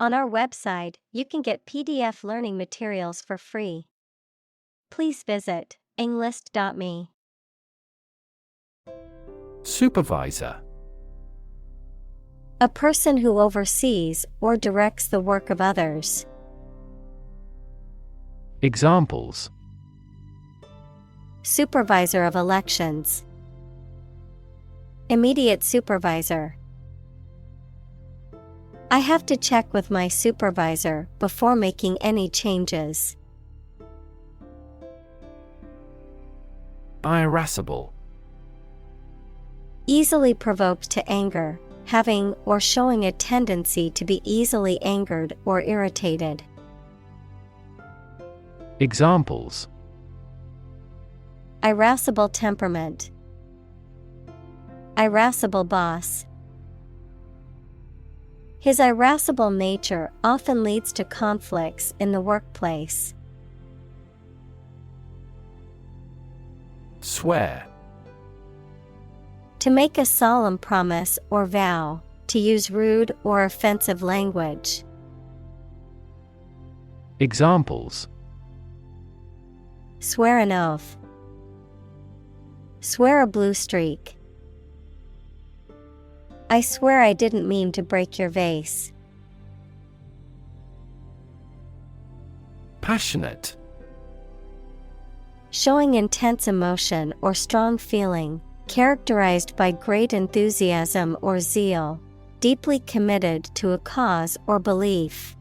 On our website, you can get PDF learning materials for free. Please visit englist.me. Supervisor. A person who oversees or directs the work of others. Examples: Supervisor of elections. Immediate supervisor. I have to check with my supervisor before making any changes. Irascible. Easily provoked to anger, having or showing a tendency to be easily angered or irritated. Examples: Irascible temperament. Irascible boss. His irascible nature often leads to conflicts in the workplace. Swear. To make a solemn promise or vow, to use rude or offensive language. Examples: Swear an oath. Swear a blue streak. I swear I didn't mean to break your vase. Passionate. Showing intense emotion or strong feeling, characterized by great enthusiasm or zeal, deeply committed to a cause or belief.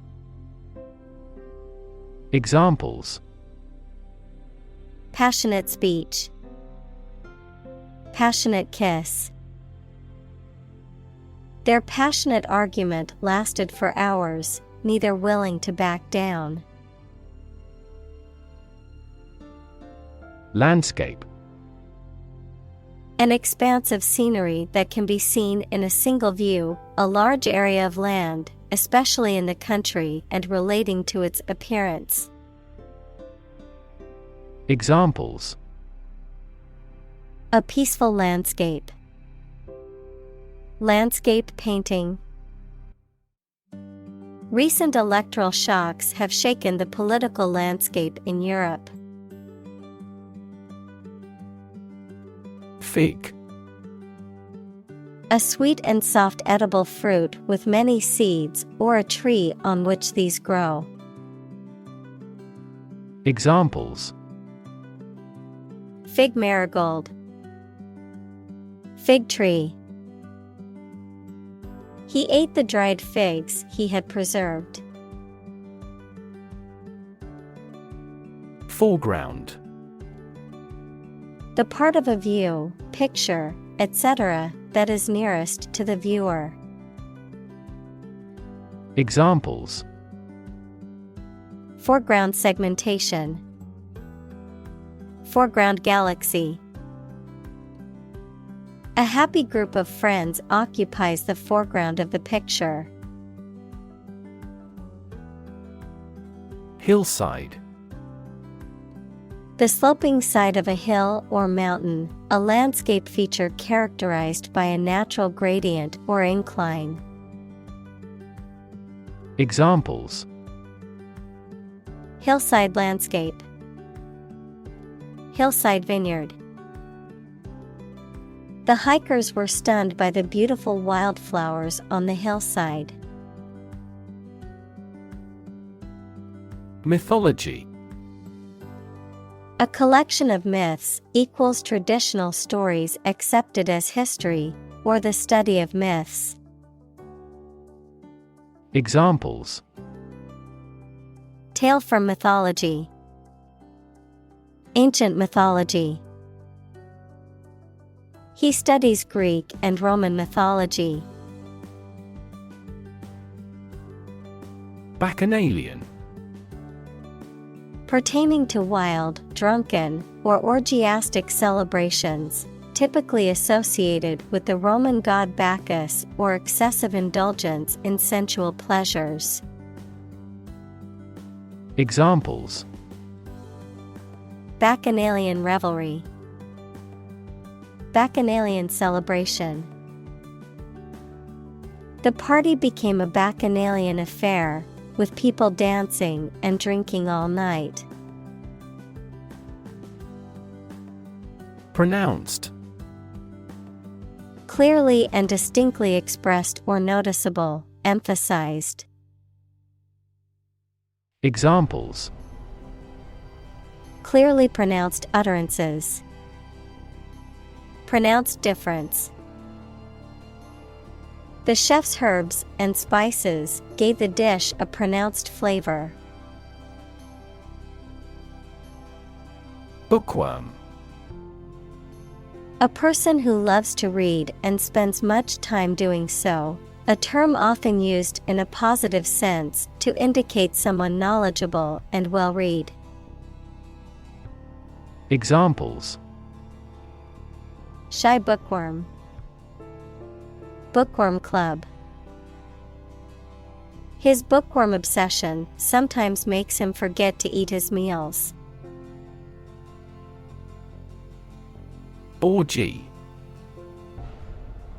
Examples: Passionate speech. Passionate kiss. Their passionate argument lasted for hours, neither willing to back down. Landscape. An expanse of scenery that can be seen in a single view, a large area of land, especially in the country and relating to its appearance. Examples: A peaceful landscape. Landscape painting. Recent electoral shocks have shaken the political landscape in Europe. Fig. A sweet and soft edible fruit with many seeds or a tree on which these grow. Examples: Fig marigold. Fig tree. He ate the dried figs he had preserved. Foreground. The part of a view, picture, etc., that is nearest to the viewer. Examples: Foreground segmentation. Foreground galaxy. A happy group of friends occupies the foreground of the picture. Hillside. The sloping side of a hill or mountain, a landscape feature characterized by a natural gradient or incline. Examples: Hillside landscape. Hillside vineyard. The hikers were stunned by the beautiful wildflowers on the hillside. Mythology. A collection of myths equals traditional stories accepted as history, or the study of myths. Examples: Tale from mythology. Ancient mythology. He studies Greek and Roman mythology. Bacchanalian. Pertaining to wild, drunken, or orgiastic celebrations, typically associated with the Roman god Bacchus or excessive indulgence in sensual pleasures. Examples: Bacchanalian revelry. Bacchanalian celebration. The party became a bacchanalian affair, with people dancing and drinking all night. Pronounced. Clearly and distinctly expressed or noticeable, emphasized. Examples: Clearly pronounced utterances. Pronounced difference. The chef's herbs and spices gave the dish a pronounced flavor. Bookworm. A person who loves to read and spends much time doing so, a term often used in a positive sense to indicate someone knowledgeable and well-read. Examples: Shy bookworm. Bookworm club. His bookworm obsession sometimes makes him forget to eat his meals. Orgy.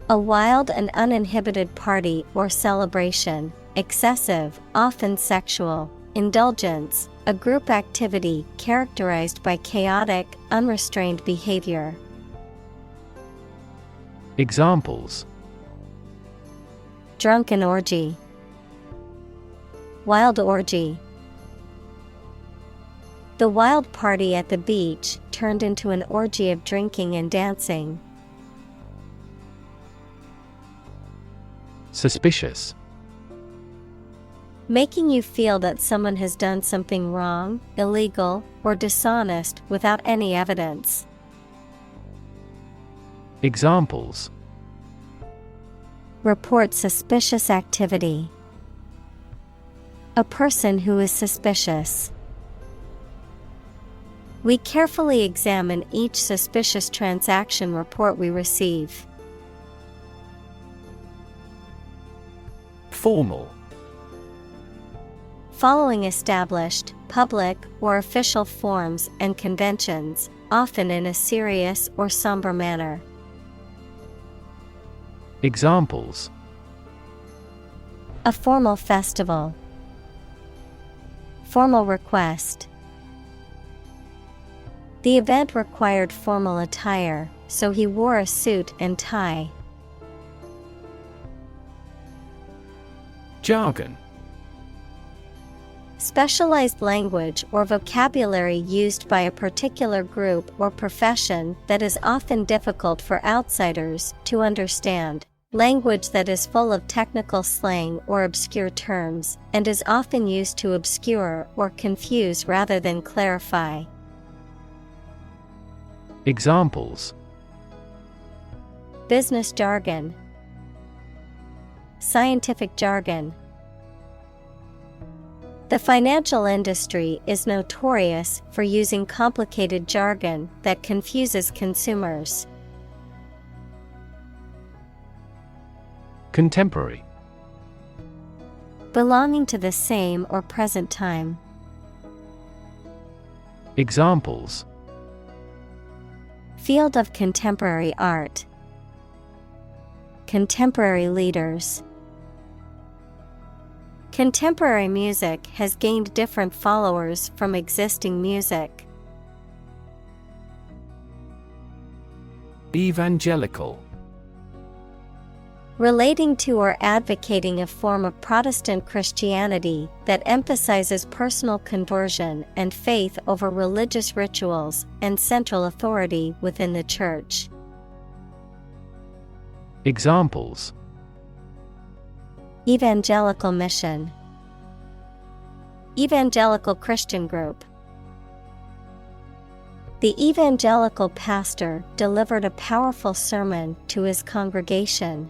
A wild and uninhibited party or celebration, excessive, often sexual, indulgence, a group activity characterized by chaotic, unrestrained behavior. Examples: Drunken orgy. Wild orgy. The wild party at the beach turned into an orgy of drinking and dancing. Suspicious. Making you feel that someone has done something wrong, illegal, or dishonest without any evidence. Examples: Report suspicious activity. A person who is suspicious. We carefully examine each suspicious transaction report we receive. Formal. Following established, public, or official forms and conventions, often in a serious or somber manner. Examples: A formal festival. Formal request. The event required formal attire, so he wore a suit and tie. Jargon. Specialized language or vocabulary used by a particular group or profession that is often difficult for outsiders to understand. Language that is full of technical slang or obscure terms, and is often used to obscure or confuse rather than clarify. Examples: Business jargon. Scientific jargon. The financial industry is notorious for using complicated jargon that confuses consumers. Contemporary. Belonging to the same or present time. Examples: Field of contemporary art. Contemporary leaders. Contemporary music has gained different followers from existing music. Evangelical. Relating to or advocating a form of Protestant Christianity that emphasizes personal conversion and faith over religious rituals and central authority within the church. Examples: Evangelical mission. Evangelical Christian group. The evangelical pastor delivered a powerful sermon to his congregation.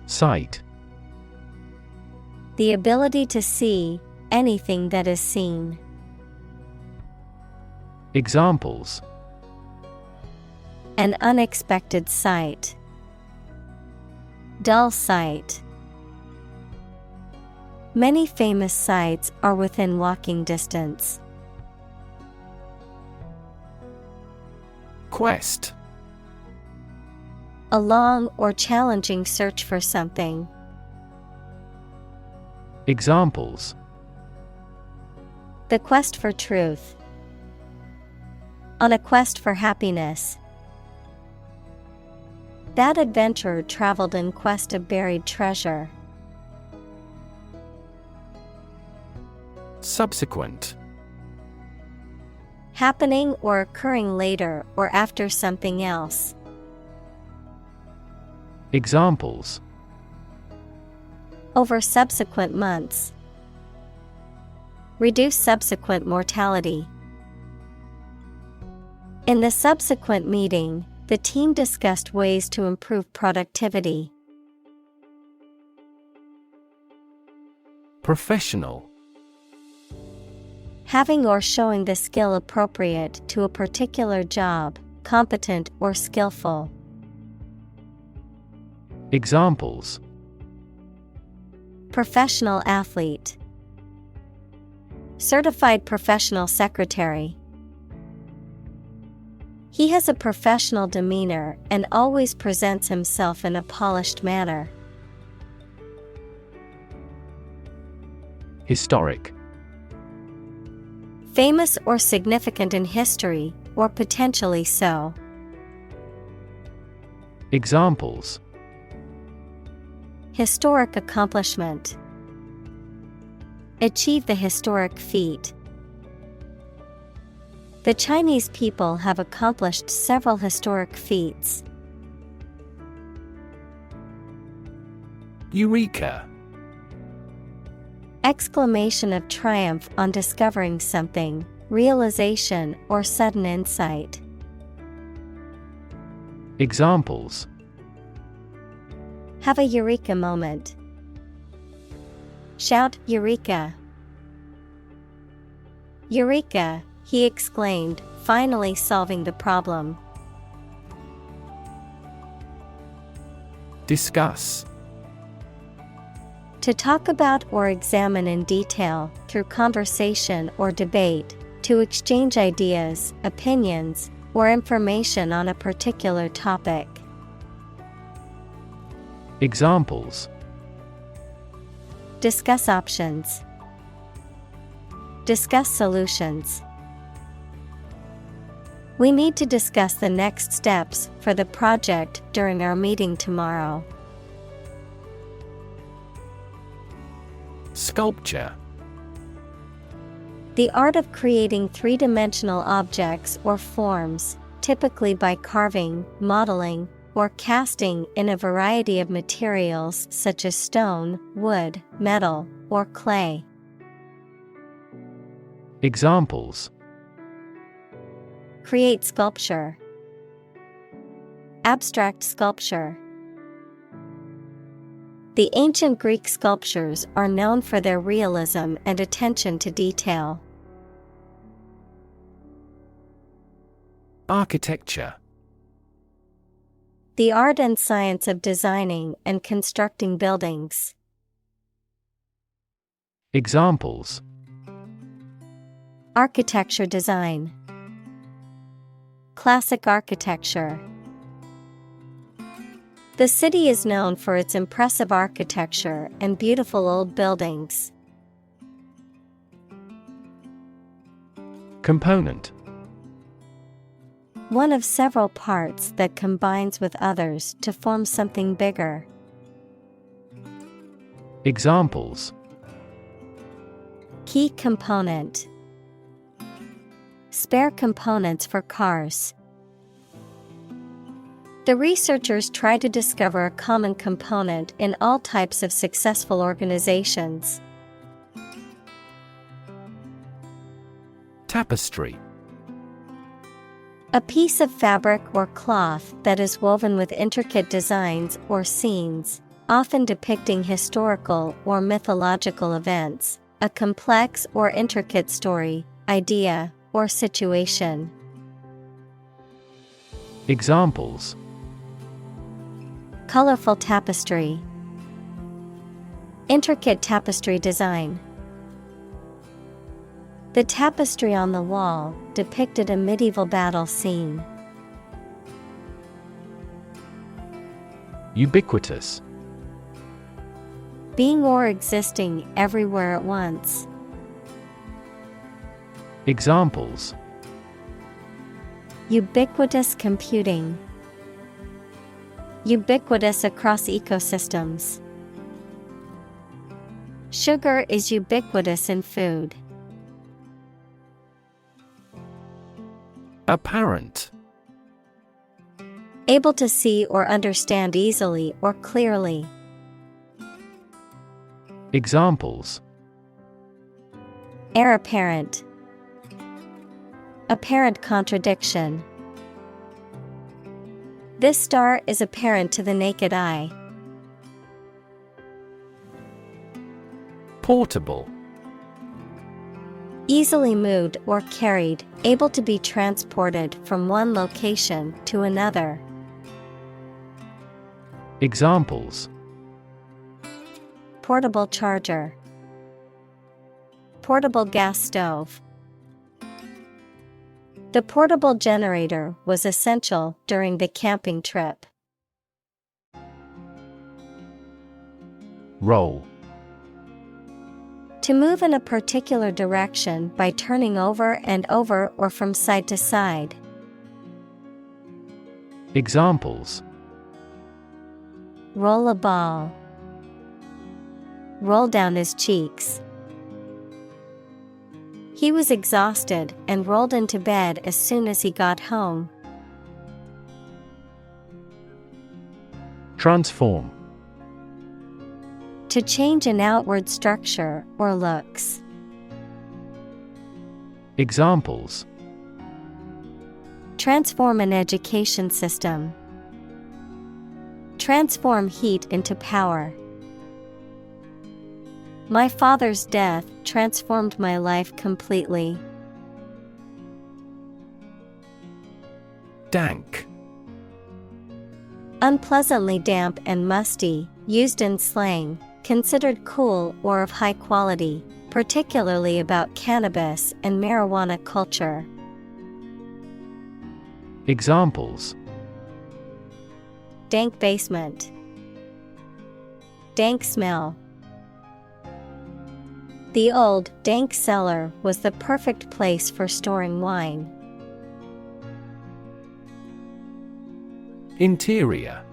Sight. The ability to see anything that is seen. Examples: An unexpected sight. Dull sight. Many famous sites are within walking distance. Quest. A long or challenging search for something. Examples: The quest for truth. On a quest for happiness. That adventurer traveled in quest of buried treasure. Subsequent. Happening or occurring later or after something else. Examples: Over subsequent months. Reduce subsequent mortality. In the subsequent meeting, the team discussed ways to improve productivity. Professional. Having or showing the skill appropriate to a particular job, competent or skillful. Examples: Professional athlete. Certified professional secretary. He has a professional demeanor and always presents himself in a polished manner. Historic. Famous or significant in history, or potentially so. Examples: Historic accomplishment. Achieve the historic feat. The Chinese people have accomplished several historic feats. Eureka! Exclamation of triumph on discovering something, realization or sudden insight. Examples: Have a eureka moment. Shout Eureka! Eureka! He exclaimed, finally solving the problem. Discuss. To talk about or examine in detail, through conversation or debate, to exchange ideas, opinions, or information on a particular topic. Examples: Discuss options. Discuss solutions. We need to discuss the next steps for the project during our meeting tomorrow. Sculpture. The art of creating three-dimensional objects or forms, typically by carving, modeling, or casting in a variety of materials such as stone, wood, metal, or clay. Examples: Create sculpture. Abstract sculpture. The ancient Greek sculptures are known for their realism and attention to detail. Architecture. The art and science of designing and constructing buildings. Examples: Architecture design. Classic architecture. The city is known for its impressive architecture and beautiful old buildings. Component. One of several parts that combines with others to form something bigger. Examples: Key component. Spare components for cars. The researchers try to discover a common component in all types of successful organizations. Tapestry. A piece of fabric or cloth that is woven with intricate designs or scenes, often depicting historical or mythological events, a complex or intricate story, idea, or situation. Examples: Colorful tapestry. Intricate tapestry design. The tapestry on the wall depicted a medieval battle scene. Ubiquitous. Being or existing everywhere at once. Examples: Ubiquitous computing. Ubiquitous across ecosystems. Sugar is ubiquitous in food. Apparent. Able to see or understand easily or clearly. Examples: Heir apparent. Apparent contradiction. This star is apparent to the naked eye. Portable. Easily moved or carried, able to be transported from one location to another. Examples: Portable charger. Portable gas stove. The portable generator was essential during the camping trip. Roll. To move in a particular direction by turning over and over or from side to side. Examples: Roll a ball. Roll down his cheeks. He was exhausted and rolled into bed as soon as he got home. Transform. To change an outward structure or looks. Examples: Transform an education system. Transform heat into power. My father's death transformed my life completely. Dank. Unpleasantly damp and musty, used in slang, considered cool or of high quality, particularly about cannabis and marijuana culture. Examples: Dank basement. Dank smell. The old, dank cellar was the perfect place for storing wine. Interior.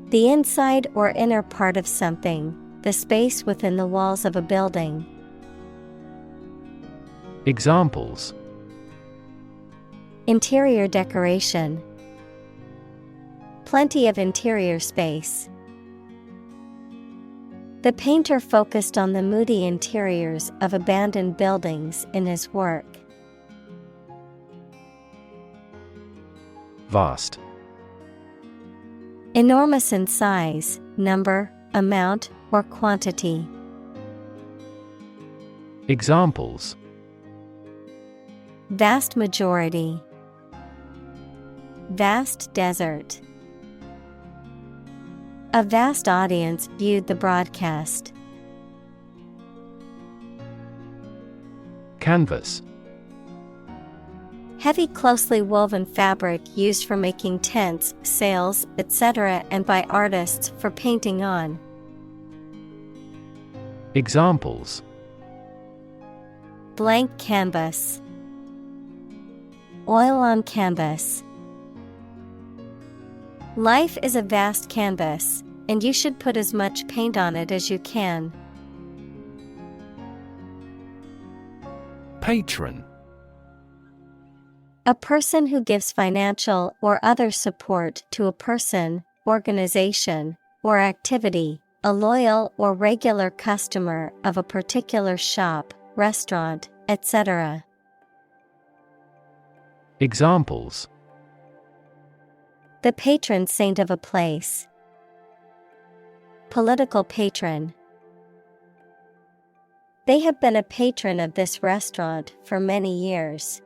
The inside or inner part of something, the space within the walls of a building. Examples: Interior decoration. Plenty of interior space. The painter focused on the moody interiors of abandoned buildings in his work. Vast. Enormous in size, number, amount, or quantity. Examples: Vast majority. Vast desert. A vast audience viewed the broadcast. Canvas. Heavy closely woven fabric used for making tents, sails, etc. and by artists for painting on. Examples: Blank canvas. Oil on canvas. Life is a vast canvas, and you should put as much paint on it as you can. Patron. A person who gives financial or other support to a person, organization, or activity, a loyal or regular customer of a particular shop, restaurant, etc. Examples: The patron saint of a place. Political patron. They have been a patron of this restaurant for many years.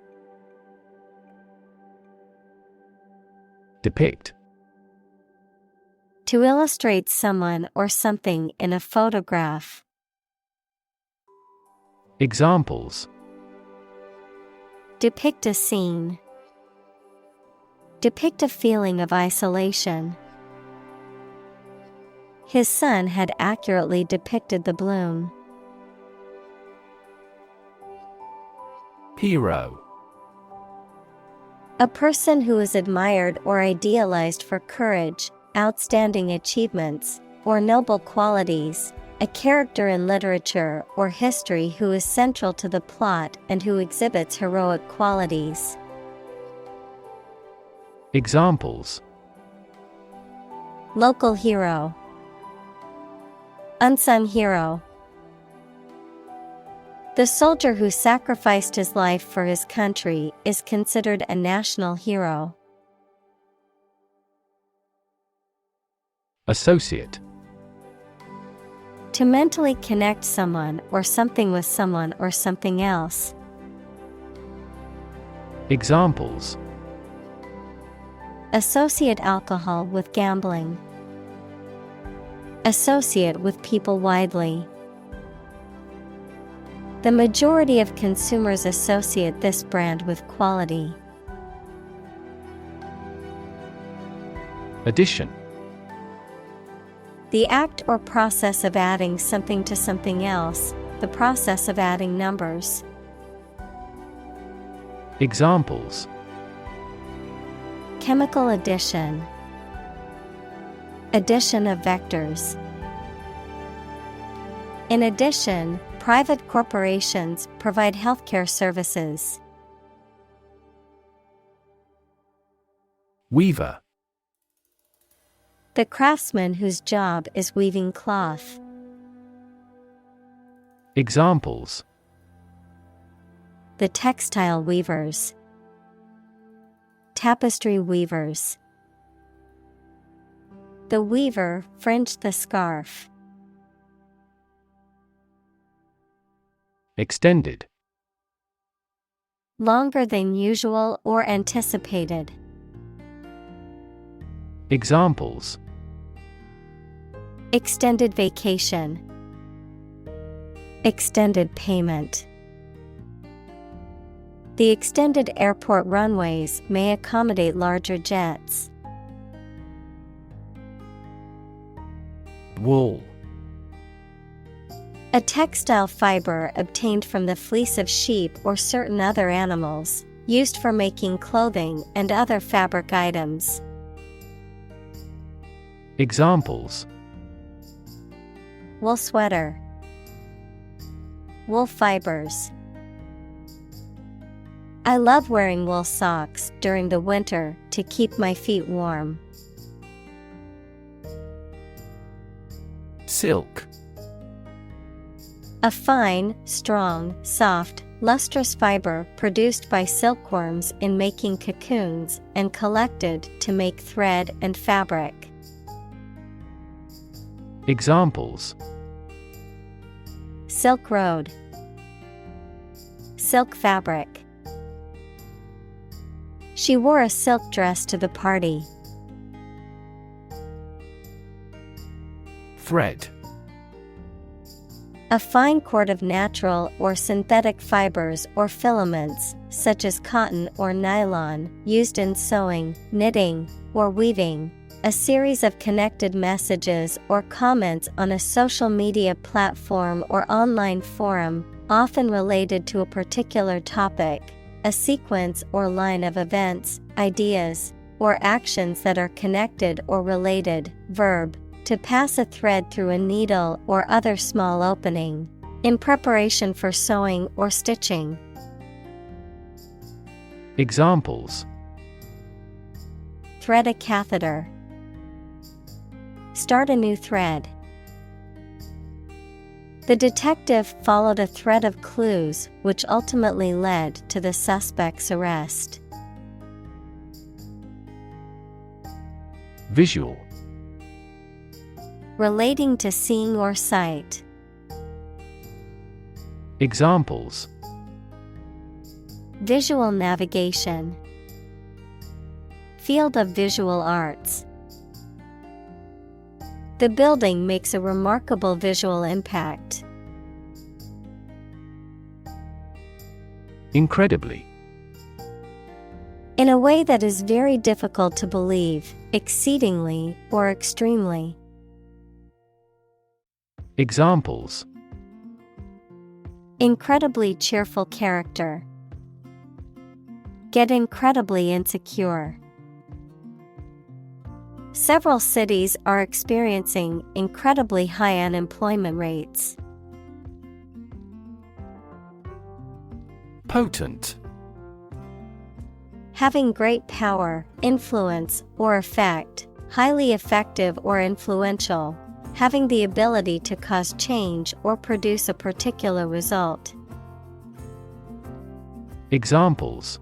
Depict. To illustrate someone or something in a photograph. Examples: Depict a scene. Depict a feeling of isolation. His son had accurately depicted the bloom. Hero. A person who is admired or idealized for courage, outstanding achievements, or noble qualities, a character in literature or history who is central to the plot and who exhibits heroic qualities. Examples: Local hero, unsung hero. The soldier who sacrificed his life for his country is considered a national hero. Associate. To mentally connect someone or something with someone or something else. Examples: Associate alcohol with gambling. Associate with people widely. The majority of consumers associate this brand with quality. Addition. The act or process of adding something to something else, the process of adding numbers. Examples: Chemical addition. Addition of vectors. In addition, private corporations provide healthcare services. Weaver. The craftsman whose job is weaving cloth. Examples: The textile weavers. Tapestry weavers. The weaver fringed the scarf. Extended. Longer than usual or anticipated. Examples: Extended vacation. Extended payment. The extended airport runways may accommodate larger jets. Wool. A textile fiber obtained from the fleece of sheep or certain other animals, used for making clothing and other fabric items. Examples: Wool sweater. Wool fibers. I love wearing wool socks during the winter to keep my feet warm. Silk. A fine, strong, soft, lustrous fiber produced by silkworms in making cocoons and collected to make thread and fabric. Examples: Silk road. Silk fabric. She wore a silk dress to the party. Thread. A fine cord of natural or synthetic fibers or filaments, such as cotton or nylon, used in sewing, knitting, or weaving. A series of connected messages or comments on a social media platform or online forum, often related to a particular topic. A sequence or line of events, ideas, or actions that are connected or related. Verb. To pass a thread through a needle or other small opening, in preparation for sewing or stitching. Examples: Thread a catheter. Start a new thread. The detective followed a thread of clues which ultimately led to the suspect's arrest. Visual. Relating to seeing or sight. Examples: Visual navigation. Field of visual arts. The building makes a remarkable visual impact. Incredibly. In a way that is very difficult to believe, exceedingly or extremely. Examples: incredibly cheerful character. Get incredibly insecure. Several cities are experiencing incredibly high unemployment rates. Potent. Having great power, influence, or effect, highly effective or influential, having the ability to cause change or produce a particular result. Examples: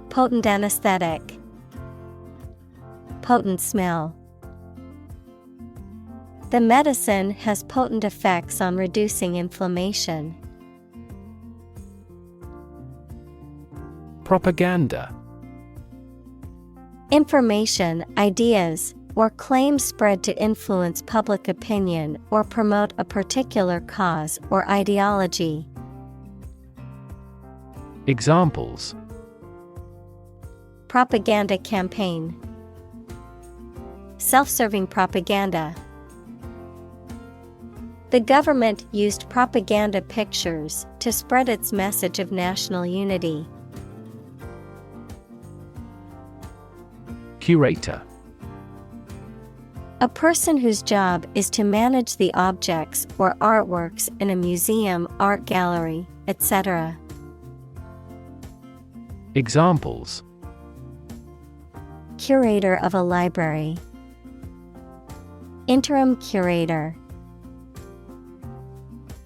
potent anesthetic. Potent smell. The medicine has potent effects on reducing inflammation. Propaganda. Information, ideas, or claims spread to influence public opinion or promote a particular cause or ideology. Examples: propaganda campaign. Self-serving propaganda. The government used propaganda pictures to spread its message of national unity. Curator. A person whose job is to manage the objects or artworks in a museum, art gallery, etc. Examples: curator of a library. Interim curator.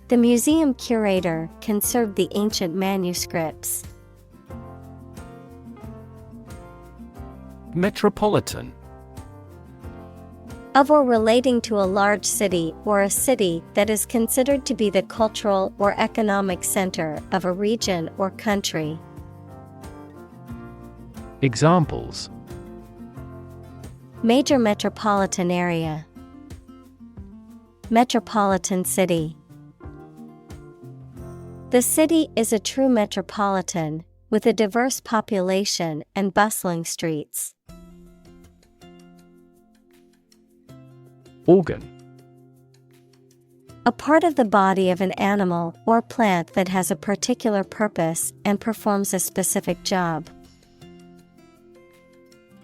The museum curator conserved the ancient manuscripts. Metropolitan. Of or relating to a large city or a city that is considered to be the cultural or economic center of a region or country. Examples: major metropolitan area. Metropolitan city. The city is a true metropolitan, with a diverse population and bustling streets. Organ. A part of the body of an animal or plant that has a particular purpose and performs a specific job.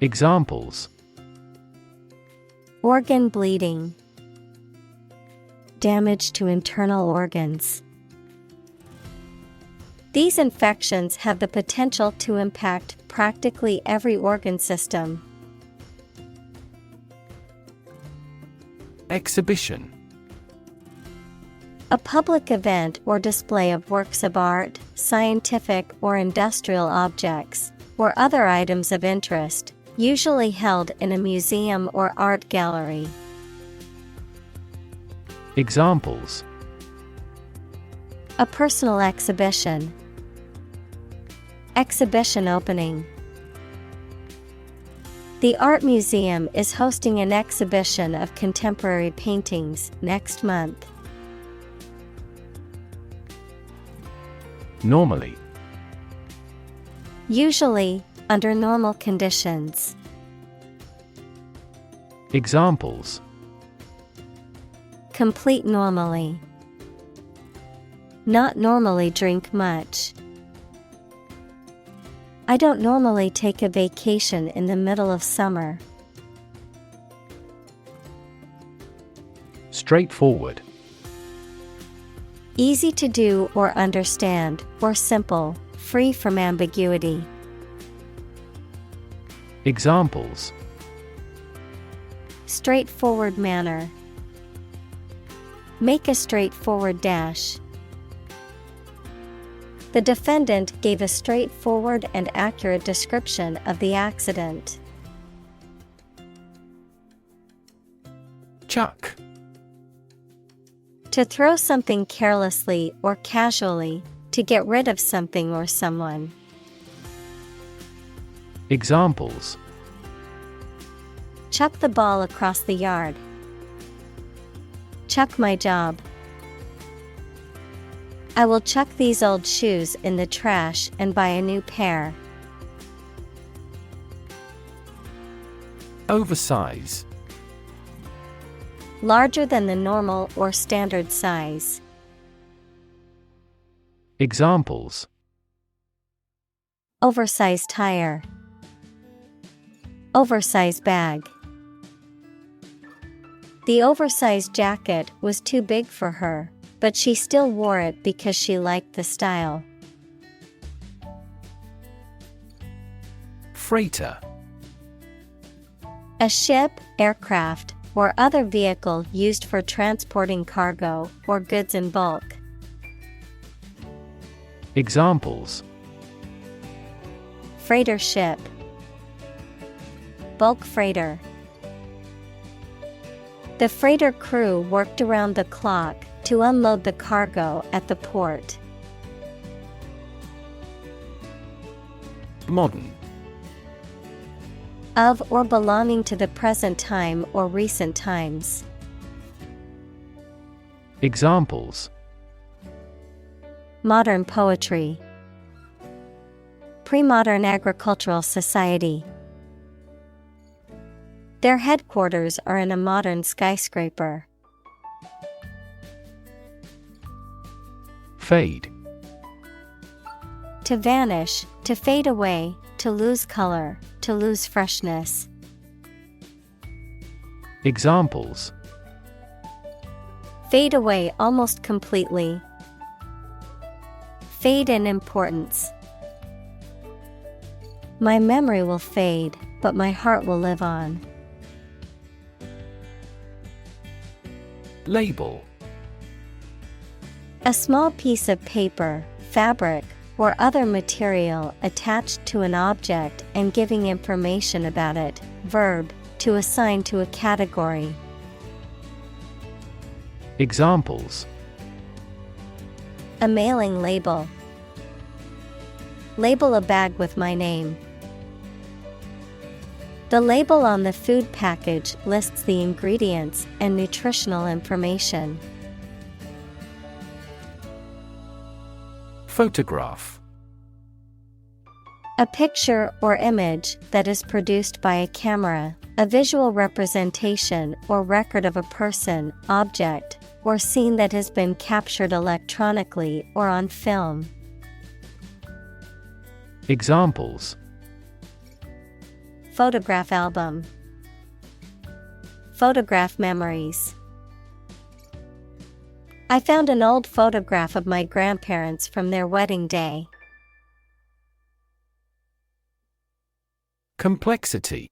Examples: organ bleeding. Damage to internal organs. These infections have the potential to impact practically every organ system. Exhibition. A public event or display of works of art, scientific or industrial objects, or other items of interest, usually held in a museum or art gallery. Examples: a personal exhibition. Exhibition opening. The art museum is hosting an exhibition of contemporary paintings next month. Normally. Usually, under normal conditions. Examples: complete normally. Not normally drink much. I don't normally take a vacation in the middle of summer. Straightforward. Easy to do or understand, or simple, free from ambiguity. Examples: straightforward manner. Make a straightforward dash. The defendant gave a straightforward and accurate description of the accident. Chuck. To throw something carelessly or casually, to get rid of something or someone. Examples: chuck the ball across the yard. Chuck my job. I will chuck these old shoes in the trash and buy a new pair. Oversize. Larger than the normal or standard size. Examples: Oversized tire. Oversized bag. The oversized jacket was too big for her, but she still wore it because she liked the style. Freighter. A ship, aircraft, or other vehicle used for transporting cargo or goods in bulk. Examples: Freighter ship. Bulk freighter. The freighter crew worked around the clock to unload the cargo at the port. Modern. Of or belonging to the present time or recent times. Examples: Modern poetry. Pre-modern agricultural society. Their headquarters are in a modern skyscraper. Fade. To vanish, to fade away, to lose color, to lose freshness. Examples: Fade away almost completely. Fade in importance. My memory will fade, but my heart will live on. Label. A small piece of paper, fabric, or other material attached to an object and giving information about it. Verb, to assign to a category. Examples: A mailing label. Label a bag with my name. The label on the food package lists the ingredients and nutritional information. Photograph. A picture or image that is produced by a camera, a visual representation or record of a person, object, or scene that has been captured electronically or on film. Examples: Photograph album. Photograph memories. I found an old photograph of my grandparents from their wedding day. Complexity.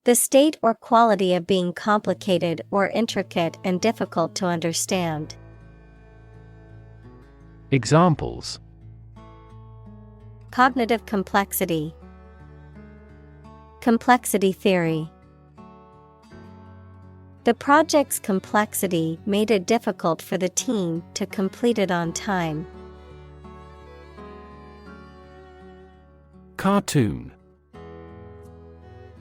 The state or quality of being complicated or intricate and difficult to understand. Examples: Cognitive complexity. Complexity theory. The project's complexity made it difficult for the team to complete it on time. Cartoon.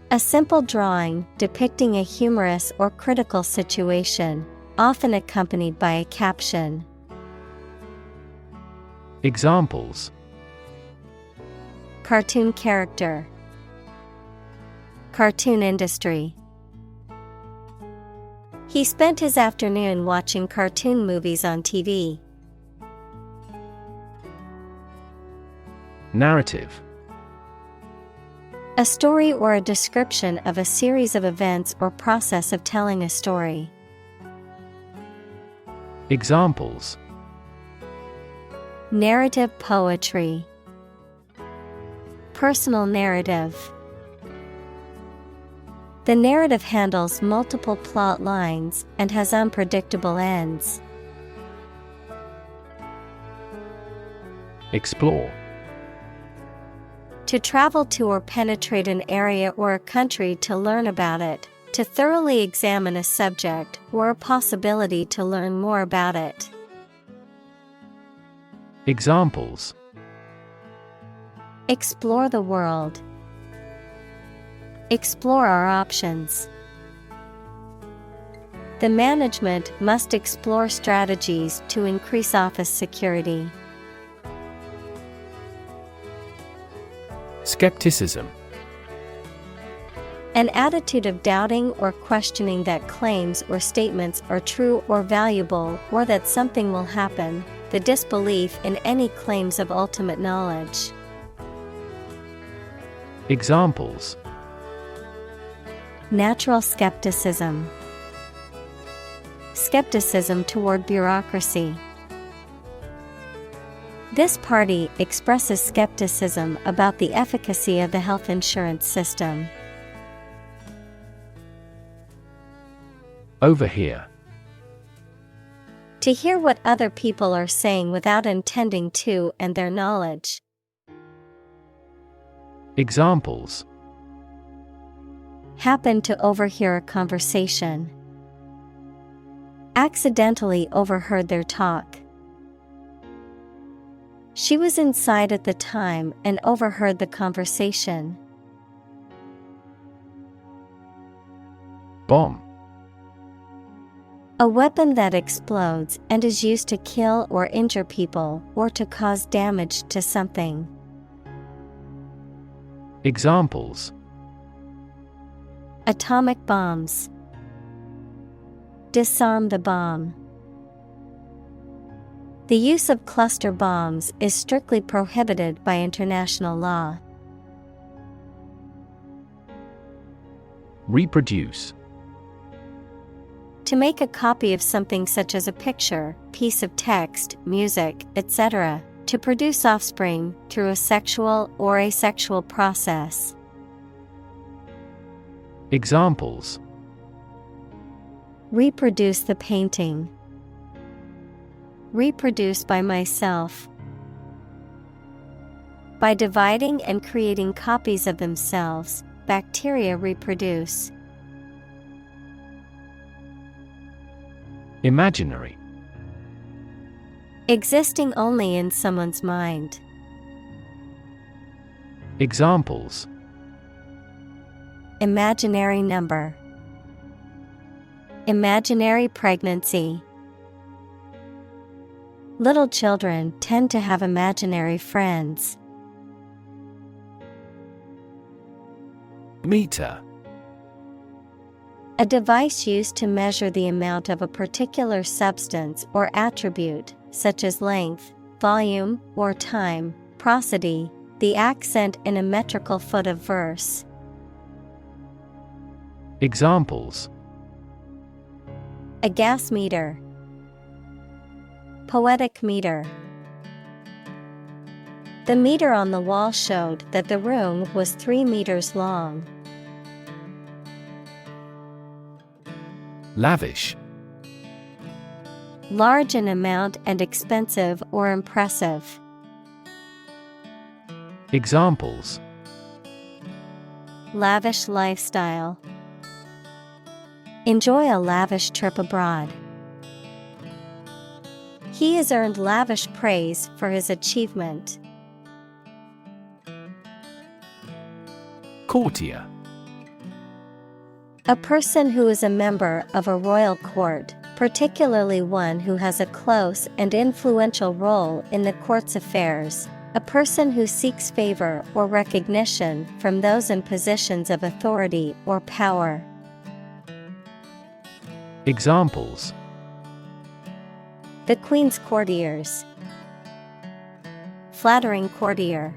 A simple drawing depicting a humorous or critical situation, often accompanied by a caption. Examples: Cartoon character. Cartoon industry. He spent his afternoon watching cartoon movies on TV. Narrative. A story or a description of a series of events or process of telling a story. Examples: Narrative poetry. Personal narrative. The narrative handles multiple plot lines and has unpredictable ends. Explore. To travel to or penetrate an area or a country to learn about it, to thoroughly examine a subject or a possibility to learn more about it. Examples: Explore the world. Explore our options. The management must explore strategies to increase office security. Skepticism. An attitude of doubting or questioning that claims or statements are true or valuable or that something will happen, the disbelief in any claims of ultimate knowledge. Examples: Natural skepticism. Skepticism toward bureaucracy. This party expresses skepticism about the efficacy of the health insurance system. Overhear. To hear what other people are saying without intending to and their knowledge. Examples: Happen to overhear a conversation. Accidentally overheard their talk. She was inside at the time and overheard the conversation. Bomb. A weapon that explodes and is used to kill or injure people or to cause damage to something. Examples: Atomic bombs. Disarm the bomb. The use of cluster bombs is strictly prohibited by international law. Reproduce. To make a copy of something such as a picture, piece of text, music, etc., to produce offspring through a sexual or asexual process. Examples: Reproduce the painting. Reproduce by myself. By dividing and creating copies of themselves, bacteria reproduce. Imaginary. Existing only in someone's mind. Examples: Imaginary number. Imaginary pregnancy. Little children tend to have imaginary friends. Meter. A device used to measure the amount of a particular substance or attribute, such as length, volume, or time, prosody, the accent in a metrical foot of verse. Examples: A gas meter. Poetic meter. The meter on the wall showed that the room was 3 meters long. Lavish. Large in amount and expensive or impressive. Examples: Lavish lifestyle. Enjoy a lavish trip abroad. He has earned lavish praise for his achievement. Courtier. A person who is a member of a royal court, particularly one who has a close and influential role in the court's affairs. A person who seeks favor or recognition from those in positions of authority or power. Examples: The Queen's courtiers. Flattering courtier.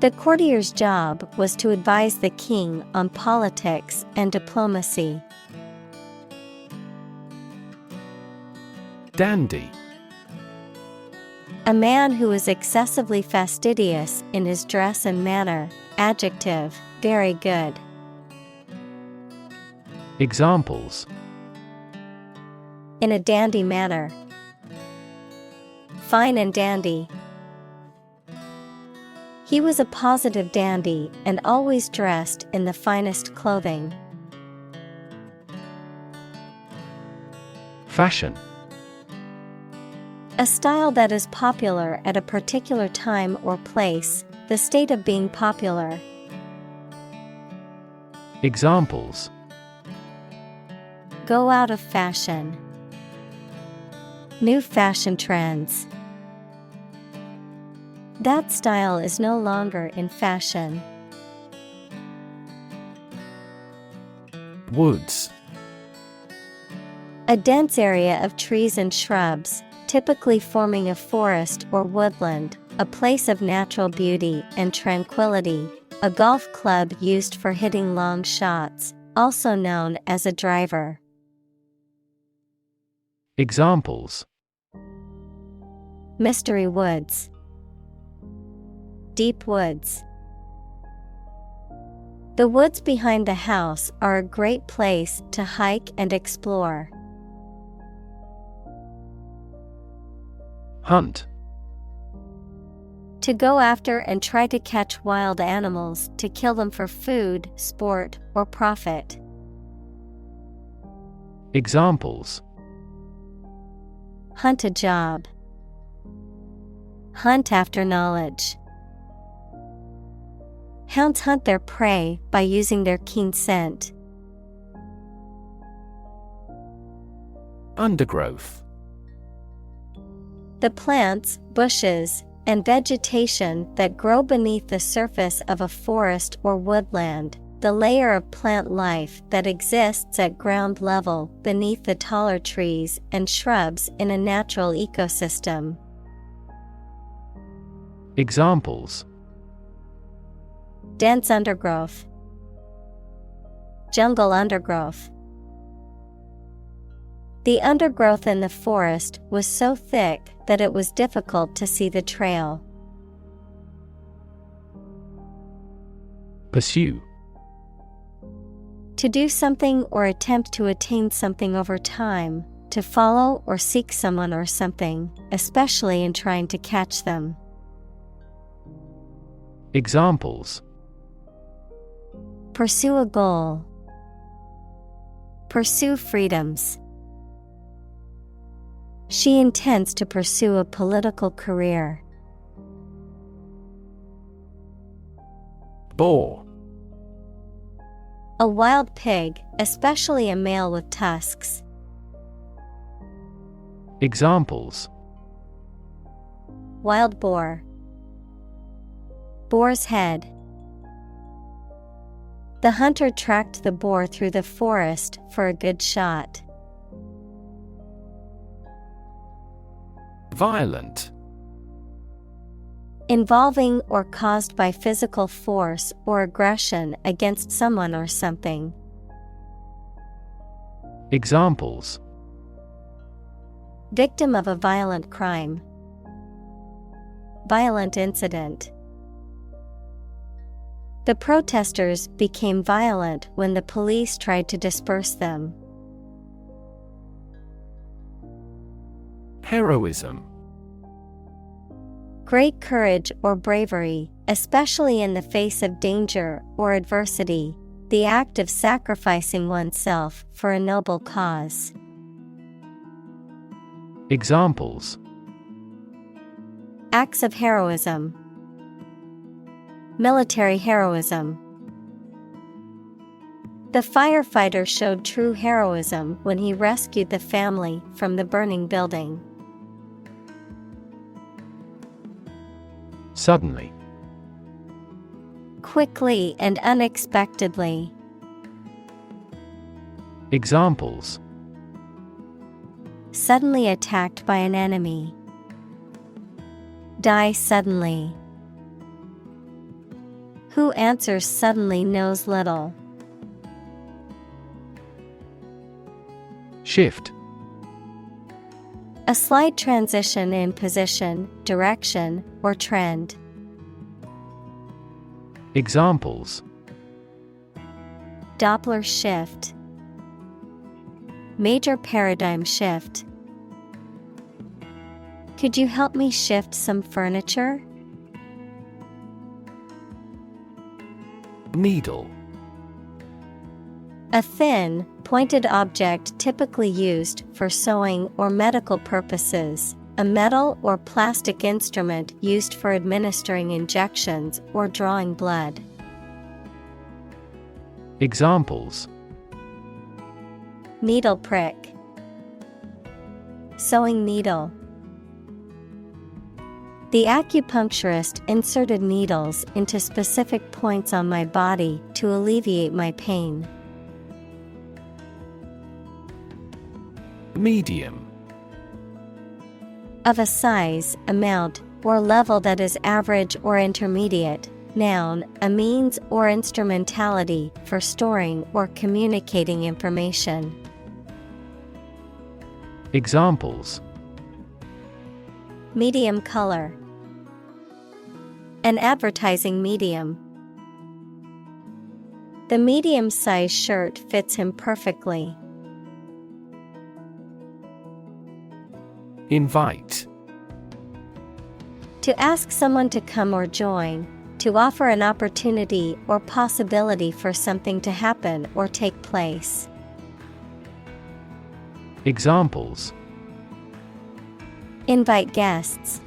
The courtier's job was to advise the king on politics and diplomacy. Dandy. A man who is excessively fastidious in his dress and manner. Adjective, very good. Examples: In a dandy manner. Fine and dandy. He was a positive dandy and always dressed in the finest clothing. Fashion. A style that is popular at a particular time or place, the state of being popular. Examples: Go out of fashion. New fashion trends. That style is no longer in fashion. Woods. A dense area of trees and shrubs, typically forming a forest or woodland, a place of natural beauty and tranquility. A golf club used for hitting long shots, also known as a driver. Examples: Mystery woods. Deep woods. The woods behind the house are a great place to hike and explore. Hunt. To go after and try to catch wild animals to kill them for food, sport, or profit. Examples: Hunt a job. Hunt after knowledge. Hounds hunt their prey by using their keen scent. Undergrowth. The plants, bushes, and vegetation that grow beneath the surface of a forest or woodland, the layer of plant life that exists at ground level beneath the taller trees and shrubs in a natural ecosystem. Examples: Dense undergrowth. Jungle undergrowth. The undergrowth in the forest was so thick that it was difficult to see the trail. Pursue. To do something or attempt to attain something over time, to follow or seek someone or something, especially in trying to catch them. Examples: Pursue a goal. Pursue freedoms. She intends to pursue a political career. Boar. A wild pig, especially a male with tusks. Examples: Wild boar. Boar's head. The hunter tracked the boar through the forest for a good shot. Violent. Involving or caused by physical force or aggression against someone or something. Examples: Victim of a violent crime. Violent incident. The protesters became violent when the police tried to disperse them. Heroism. Great courage or bravery, especially in the face of danger or adversity, the act of sacrificing oneself for a noble cause. Examples: Acts of heroism. Military heroism. The firefighter showed true heroism when he rescued the family from the burning building. Suddenly. Quickly and unexpectedly. Examples: Suddenly attacked by an enemy. Die suddenly. Who answers suddenly knows little. Shift. A slight transition in position, direction, or trend. Examples: Doppler shift. Major paradigm shift. Could you help me shift some furniture? Needle. A thin, pointed object typically used for sewing or medical purposes, a metal or plastic instrument used for administering injections or drawing blood. Examples: Needle prick. Sewing needle. The acupuncturist inserted needles into specific points on my body to alleviate my pain. Medium. Of a size, amount, or level that is average or intermediate. Noun, a means or instrumentality for storing or communicating information. Examples: Medium color. An advertising medium. The medium-sized shirt fits him perfectly. Invite. To ask someone to come or join, to offer an opportunity or possibility for something to happen or take place. Examples: Invite guests.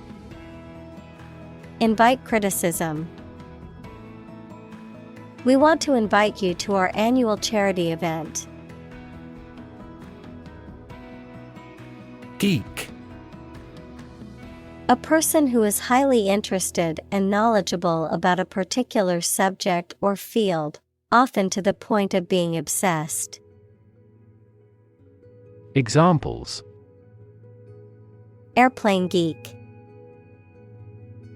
Invite criticism. We want to invite you to our annual charity event. Geek. A person who is highly interested and knowledgeable about a particular subject or field, often to the point of being obsessed. Examples: Airplane geek.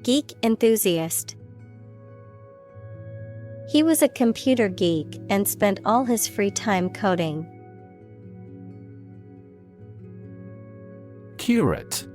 Geek enthusiast. He was a computer geek and spent all his free time coding. Curate.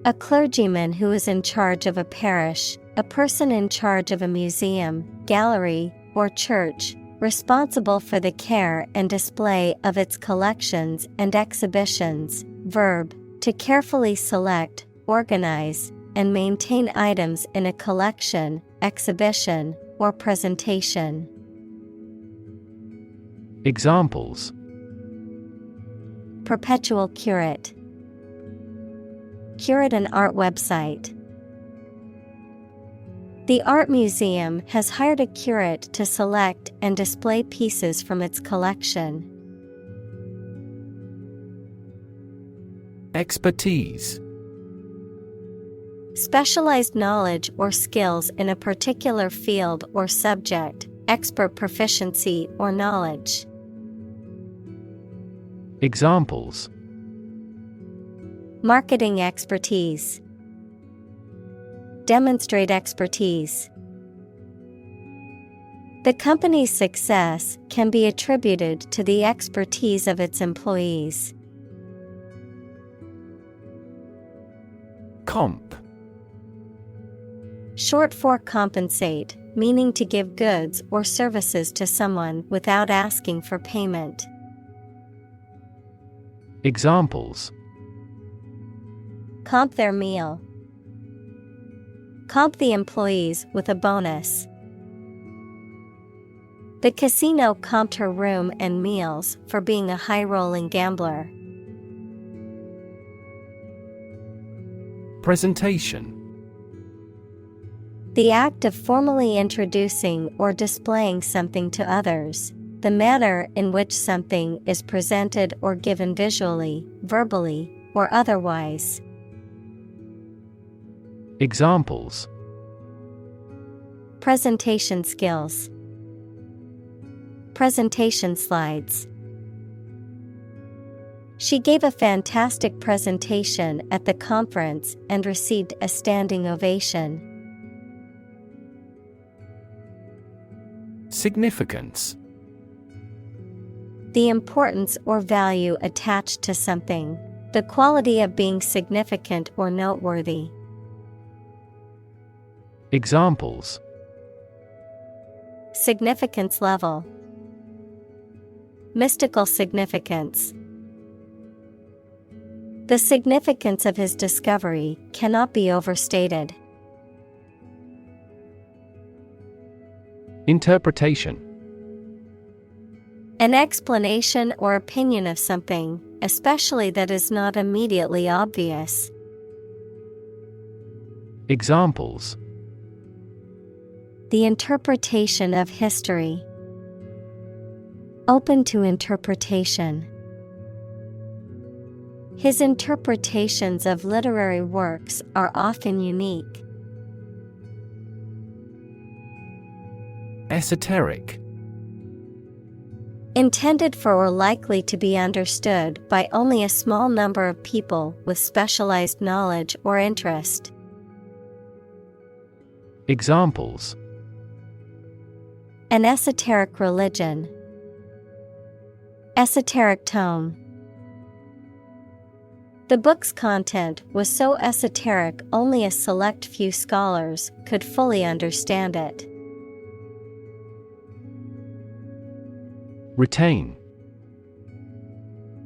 A clergyman who is in charge of a parish, a person in charge of a museum, gallery, or church, responsible for the care and display of its collections and exhibitions. Verb, to carefully select, organize, and maintain items in a collection, exhibition, or presentation. Examples: Perpetual curate. Curate an art website. The art museum has hired a curate to select and display pieces from its collection. Expertise. Specialized knowledge or skills in a particular field or subject, expert proficiency or knowledge. Examples: Marketing expertise. Demonstrate expertise. The company's success can be attributed to the expertise of its employees. Comp. Short for compensate, meaning to give goods or services to someone without asking for payment. Examples: Comp their meal. Comp the employees with a bonus. The casino comped her room and meals for being a high-rolling gambler. Presentation. The act of formally introducing or displaying something to others. The manner in which something is presented or given visually, verbally, or otherwise. Examples: Presentation skills. Presentation slides. She gave a fantastic presentation at the conference and received a standing ovation. Significance. The importance or value attached to something. The quality of being significant or noteworthy. Examples: Significance level. Mystical significance. The significance of his discovery cannot be overstated. Interpretation. An explanation or opinion of something, especially that is not immediately obvious. Examples: The interpretation of history. Open to interpretation. His interpretations of literary works are often unique. Esoteric. Intended for or likely to be understood by only a small number of people with specialized knowledge or interest. Examples: An esoteric religion. Esoteric tone. The book's content was so esoteric only a select few scholars could fully understand it. Retain.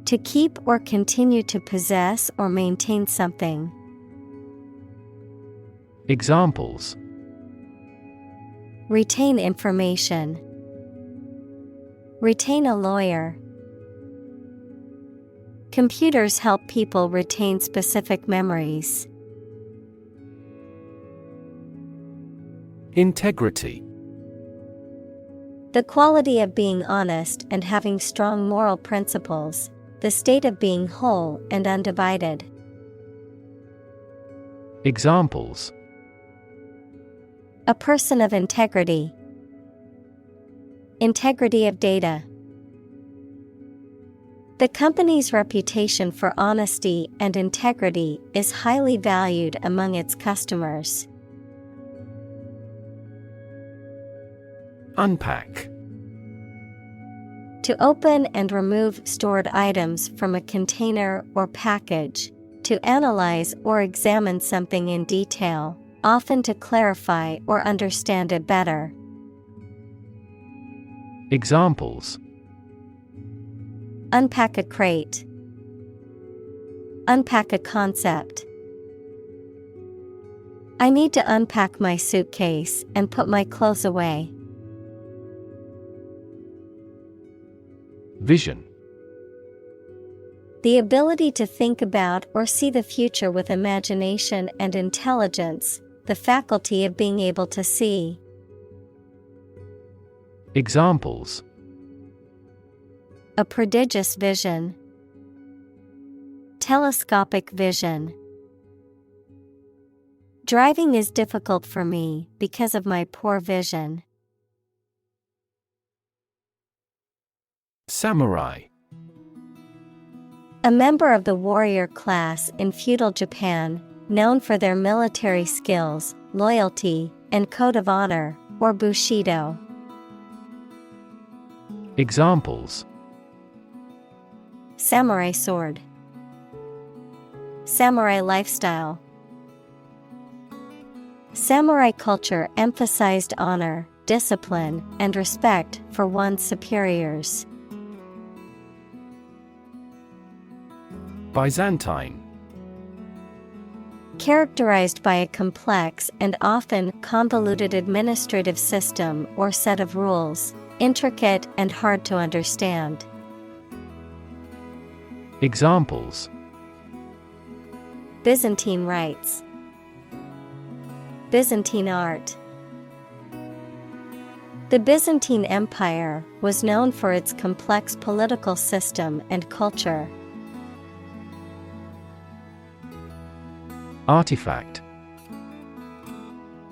To keep or continue to possess or maintain something. Examples: Retain information. Retain a lawyer. Computers help people retain specific memories. Integrity. The quality of being honest and having strong moral principles, the state of being whole and undivided. Examples: A person of integrity. Integrity of data. The company's reputation for honesty and integrity is highly valued among its customers. Unpack. To open and remove stored items from a container or package, to analyze or examine something in detail, often to clarify or understand it better. Examples: Unpack a crate. Unpack a concept. I need to unpack my suitcase and put my clothes away. Vision. The ability to think about or see the future with imagination and intelligence, the faculty of being able to see. Examples: A prodigious vision. Telescopic vision. Driving is difficult for me because of my poor vision. Samurai. A member of the warrior class in feudal Japan, known for their military skills, loyalty, and code of honor, or bushido. Examples: Samurai sword. Samurai lifestyle. Samurai culture emphasized honor, discipline, and respect for one's superiors. Byzantine. Characterized by a complex and often convoluted administrative system or set of rules, intricate and hard to understand. Examples: Byzantine rites. Byzantine art. The Byzantine Empire was known for its complex political system and culture. Artifact.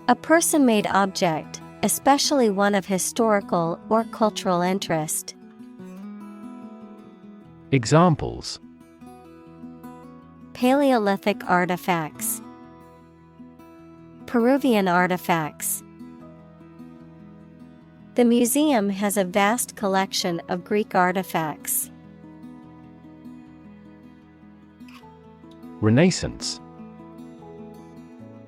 A person-made object, especially one of historical or cultural interest. Examples: Paleolithic artifacts. Peruvian artifacts. The museum has a vast collection of Greek artifacts. Renaissance.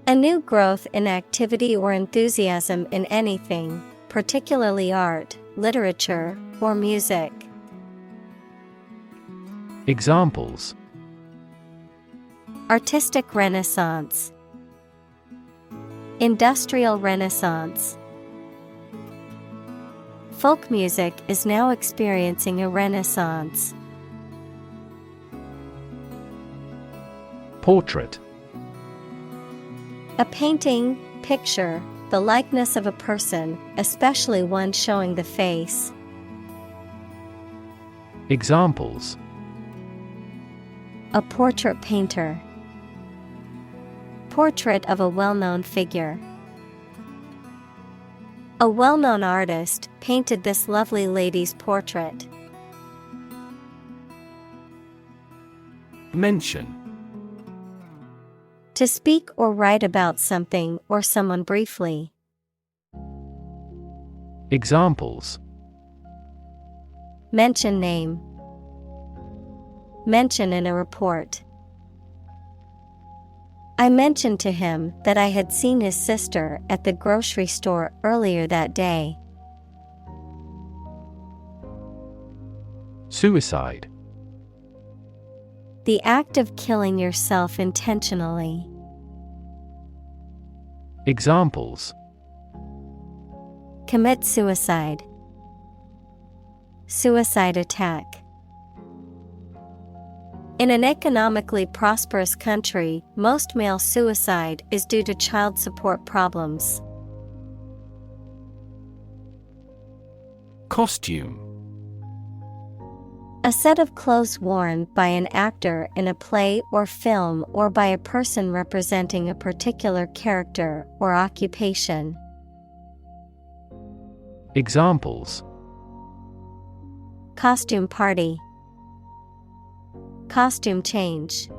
A new growth in activity or enthusiasm in anything, particularly art, literature, or music. Examples: Artistic Renaissance. Industrial Renaissance. Folk music is now experiencing a renaissance. Portrait. A painting, picture, the likeness of a person, especially one showing the face. Examples: A portrait painter. Portrait of a well-known figure. A well-known artist painted this lovely lady's portrait. Mention. To speak or write about something or someone briefly. Examples. Mention name. Mention in a report. I mentioned to him that I had seen his sister at the grocery store earlier that day. Suicide. The act of killing yourself intentionally. Examples. Commit suicide. Suicide attack. In an economically prosperous country, most male suicide is due to child support problems. Costume. A set of clothes worn by an actor in a play or film or by a person representing a particular character or occupation. Examples. Costume party. Costume change.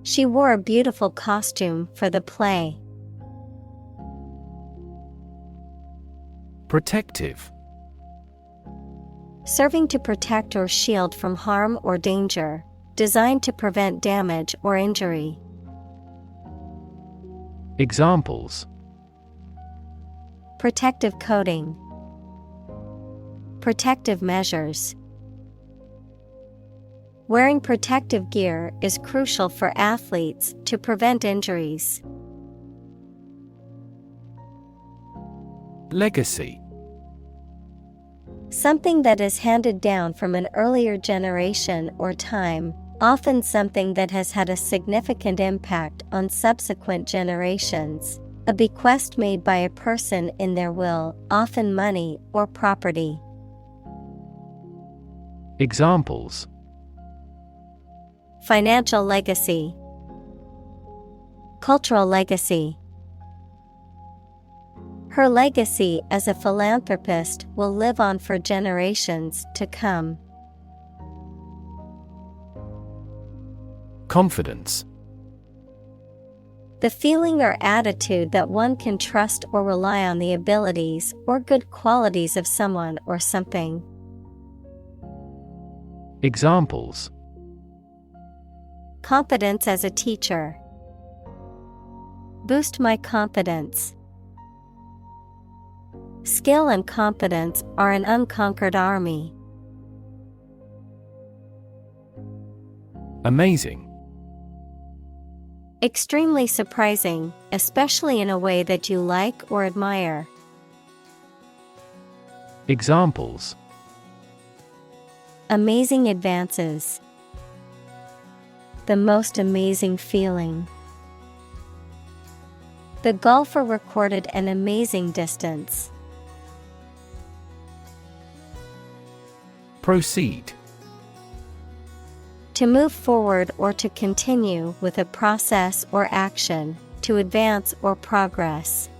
She wore a beautiful costume for the play. Protective. Serving to protect or shield from harm or danger, designed to prevent damage or injury. Examples. Protective coating. Protective measures. Wearing protective gear is crucial for athletes to prevent injuries. Legacy. Something that is handed down from an earlier generation or time, often something that has had a significant impact on subsequent generations. A bequest made by a person in their will, often money or property. Examples. Financial legacy. Cultural legacy. Her legacy as a philanthropist will live on for generations to come. Confidence. The feeling or attitude that one can trust or rely on the abilities or good qualities of someone or something. Examples. Confidence as a teacher. Boost my confidence. Skill and confidence are an unconquered army. Amazing. Extremely surprising, especially in a way that you like or admire. Examples. Amazing advances. The most amazing feeling. The golfer recorded an amazing distance. Proceed. To move forward or to continue with a process or action, to advance or progress.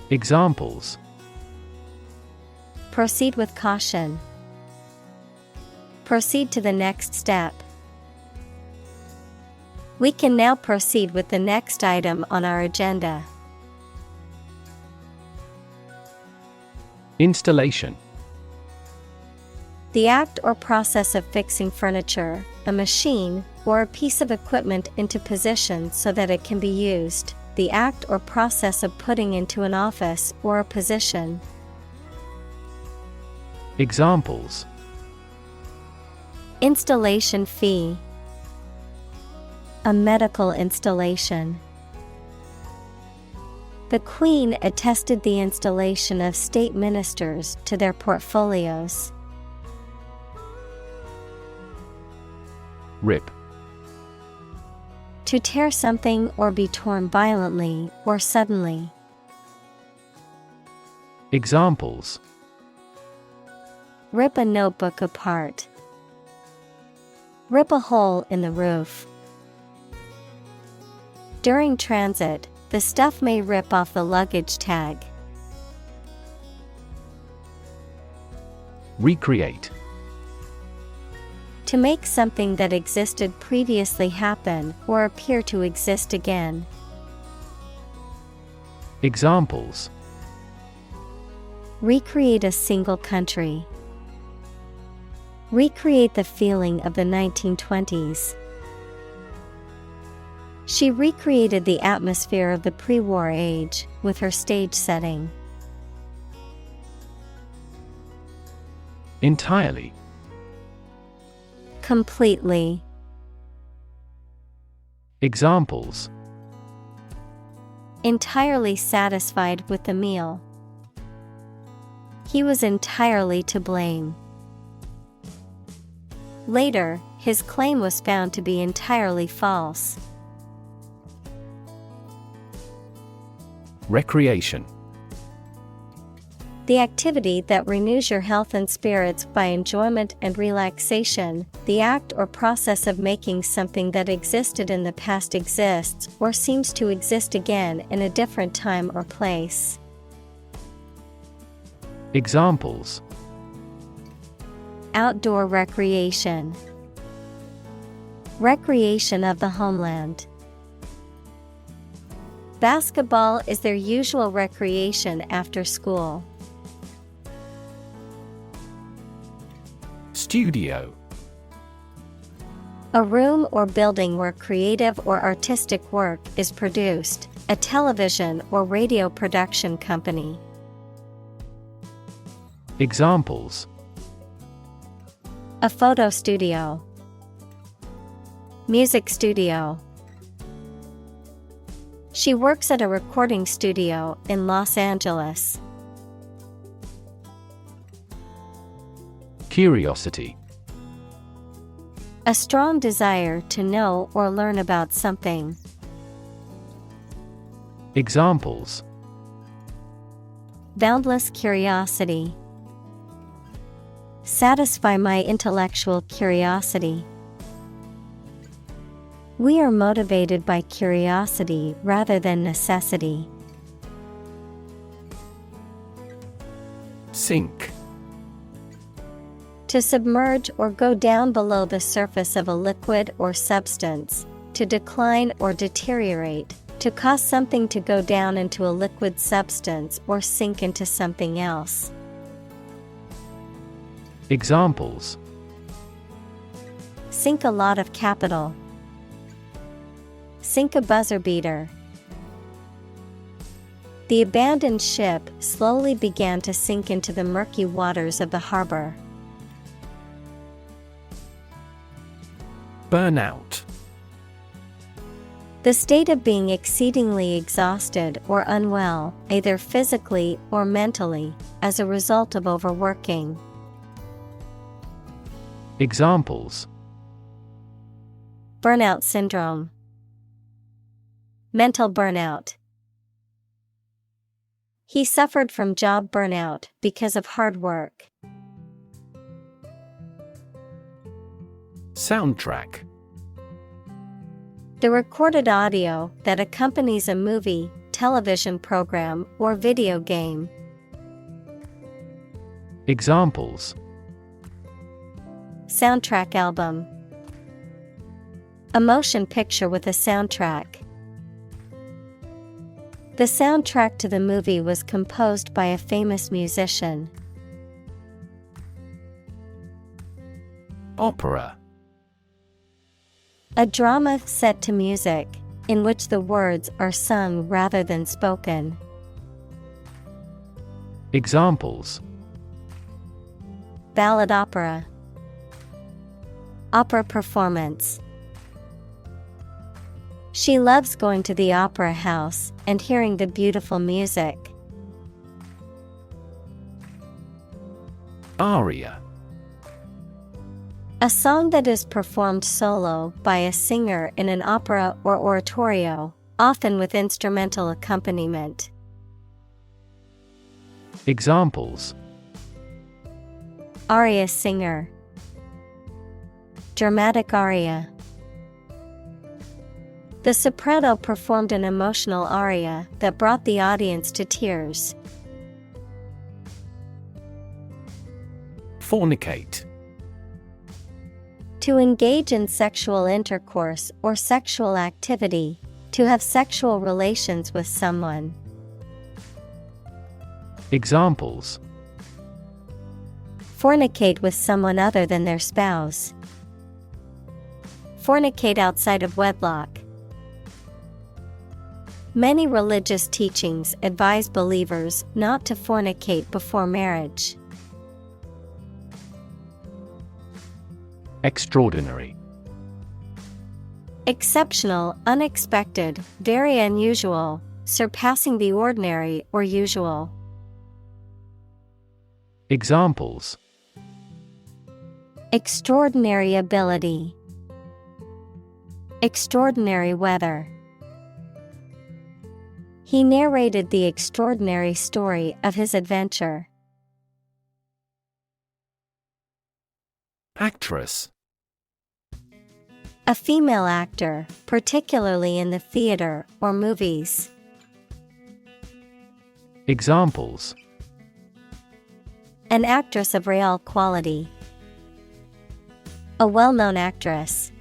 Examples. Proceed with caution. Proceed to the next step. We can now proceed with the next item on our agenda. Installation. The act or process of fixing furniture, a machine, or a piece of equipment into position so that it can be used. The act or process of putting into an office or a position. Examples. Installation fee. A medical installation. The Queen attested the installation of state ministers to their portfolios. Rip. To tear something or be torn violently or suddenly. Examples. Rip a notebook apart. Rip a hole in the roof. During transit, the stuff may rip off the luggage tag. Recreate. To make something that existed previously happen or appear to exist again. Examples: Recreate a single country. Recreate the feeling of the 1920s. She recreated the atmosphere of the pre-war age with her stage setting. Entirely. Completely. Examples: Entirely satisfied with the meal. He was entirely to blame. Later, his claim was found to be entirely false. Recreation. The activity that renews your health and spirits by enjoyment and relaxation, the act or process of making something that existed in the past exists or seems to exist again in a different time or place. Examples: Outdoor recreation. Recreation of the homeland. Basketball is their usual recreation after school. Studio. A room or building where creative or artistic work is produced, a television or radio production company. Examples: A photo studio. Music studio. She works at a recording studio in Los Angeles. Curiosity. A strong desire to know or learn about something. Examples: Boundless curiosity. Satisfy my intellectual curiosity. We are motivated by curiosity rather than necessity. Sink. To submerge or go down below the surface of a liquid or substance, to decline or deteriorate, to cause something to go down into a liquid substance or sink into something else. Examples: Sink a lot of capital. Sink a buzzer beater. The abandoned ship slowly began to sink into the murky waters of the harbor. Burnout. The state of being exceedingly exhausted or unwell, either physically or mentally, as a result of overworking. Examples: Burnout syndrome. Mental burnout. He suffered from job burnout because of hard work. Soundtrack. The recorded audio that accompanies a movie, television program, or video game. Examples: Soundtrack album. A motion picture with a soundtrack. The soundtrack to the movie was composed by a famous musician. Opera. A drama set to music, in which the words are sung rather than spoken. Examples: Ballad opera. Opera performance. She loves going to the opera house and hearing the beautiful music. Aria. A song that is performed solo by a singer in an opera or oratorio, often with instrumental accompaniment. Examples: Aria singer. Dramatic aria. The soprano performed an emotional aria that brought the audience to tears. Fornicate. To engage in sexual intercourse or sexual activity, to have sexual relations with someone. Examples: Fornicate with someone other than their spouse. Fornicate outside of wedlock. Many religious teachings advise believers not to fornicate before marriage. Extraordinary. Exceptional, unexpected, very unusual, surpassing the ordinary or usual. Examples: Extraordinary ability. Extraordinary weather. He narrated the extraordinary story of his adventure. Actress. A female actor, particularly in the theater or movies. Examples: An actress of real quality. A well-known actress.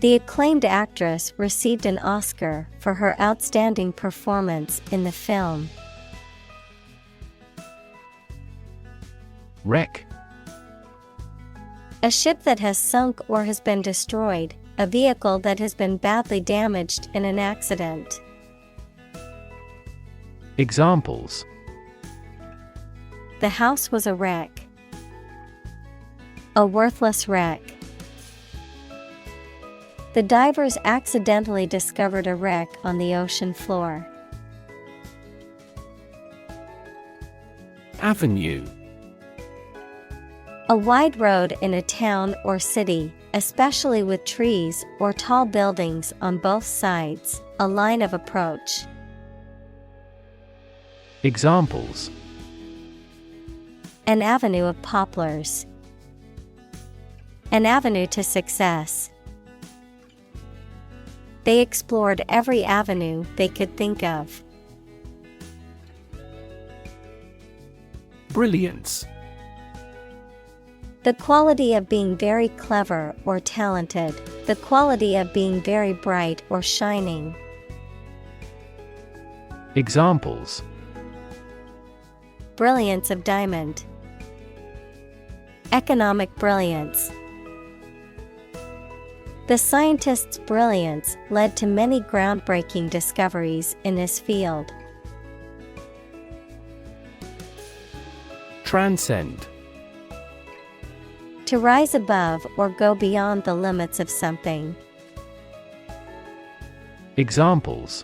The acclaimed actress received an Oscar for her outstanding performance in the film. Wreck. A ship that has sunk or has been destroyed, a vehicle that has been badly damaged in an accident. Examples: The house was a wreck. A worthless wreck. The divers accidentally discovered a wreck on the ocean floor. Avenue. A wide road in a town or city, especially with trees or tall buildings on both sides, a line of approach. Examples: An avenue of poplars. An avenue to success. They explored every avenue they could think of. Brilliance. The quality of being very clever or talented, the quality of being very bright or shining. Examples: Brilliance of diamond. Economic brilliance. The scientist's brilliance led to many groundbreaking discoveries in this field. Transcend. To rise above or go beyond the limits of something. Examples: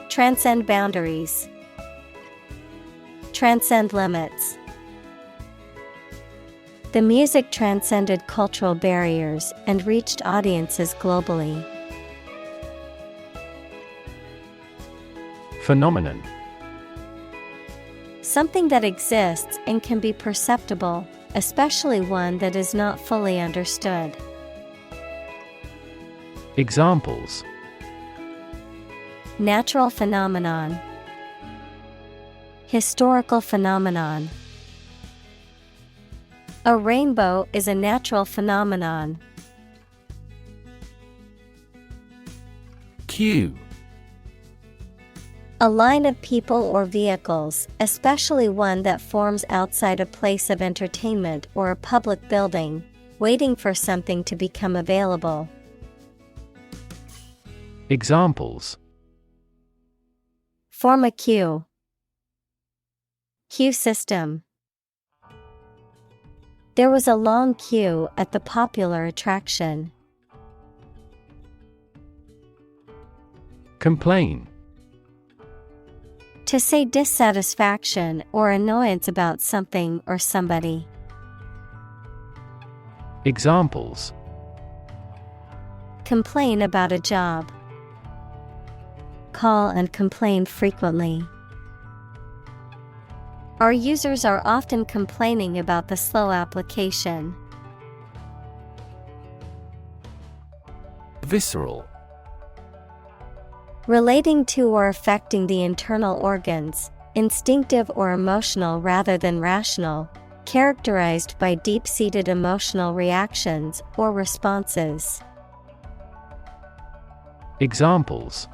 Transcend boundaries. Transcend limits. The music transcended cultural barriers and reached audiences globally. Phenomenon. Something that exists and can be perceptible, especially one that is not fully understood. Examples: Natural phenomenon. Historical phenomenon. A rainbow is a natural phenomenon. Queue. A line of people or vehicles, especially one that forms outside a place of entertainment or a public building, waiting for something to become available. Examples: Form a queue. Queue system. There was a long queue at the popular attraction. Complain. To say dissatisfaction or annoyance about something or somebody. Examples: Complain about a job. Call and complain frequently. Our users are often complaining about the slow application. Visceral. Relating to or affecting the internal organs, instinctive or emotional rather than rational, characterized by deep-seated emotional reactions or responses. Examples: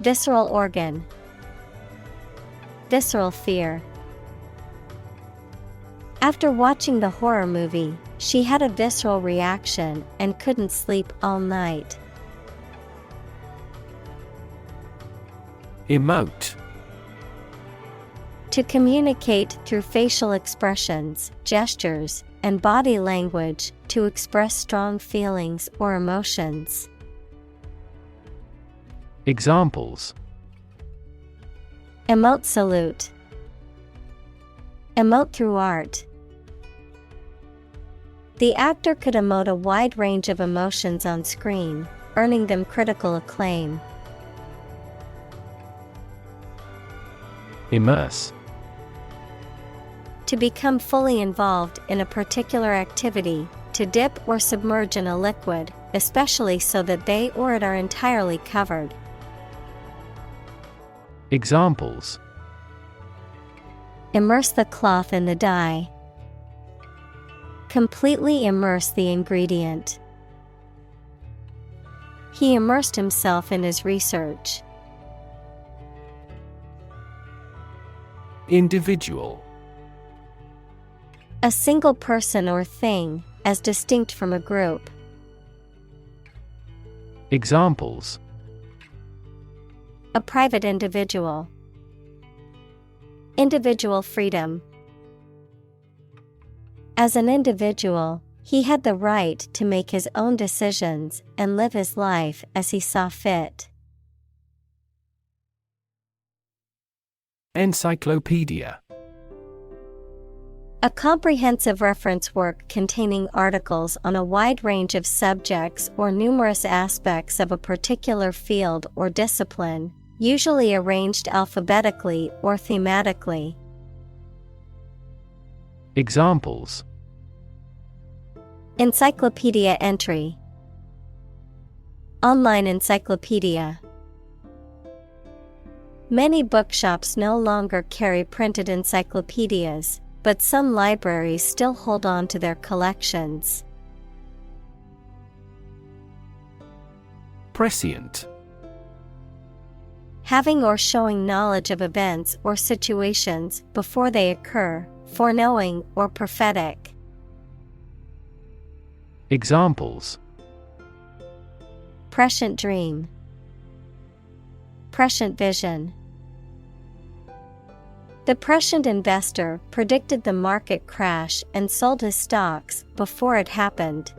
Visceral organ. Visceral fear. After watching the horror movie, she had a visceral reaction and couldn't sleep all night. Emote. To communicate through facial expressions, gestures, and body language to express strong feelings or emotions. Examples: Emote salute. Emote through art. The actor could emote a wide range of emotions on screen, earning them critical acclaim. Immerse. To become fully involved in a particular activity, to dip or submerge in a liquid, especially so that they or it are entirely covered. Examples: Immerse the cloth in the dye. Completely immerse the ingredient. He immersed himself in his research. Individual. A single person or thing, as distinct from a group. Examples: A private individual. Individual freedom. As an individual, he had the right to make his own decisions and live his life as he saw fit. Encyclopedia. A comprehensive reference work containing articles on a wide range of subjects or numerous aspects of a particular field or discipline, usually arranged alphabetically or thematically. Examples: Encyclopedia entry. Online encyclopedia. Many bookshops no longer carry printed encyclopedias, but some libraries still hold on to their collections. Prescient. Having or showing knowledge of events or situations before they occur, foreknowing or prophetic. Examples: Prescient dream. Prescient vision. The prescient investor predicted the market crash and sold his stocks before it happened.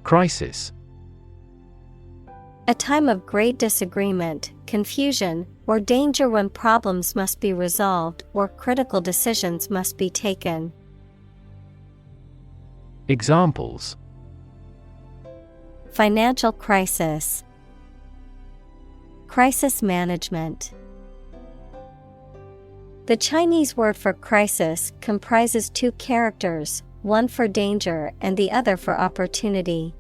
Crisis. A time of great disagreement, confusion, or danger when problems must be resolved or critical decisions must be taken. Examples: Financial crisis. Crisis management. The Chinese word for crisis comprises two characters, one for danger and the other for opportunity.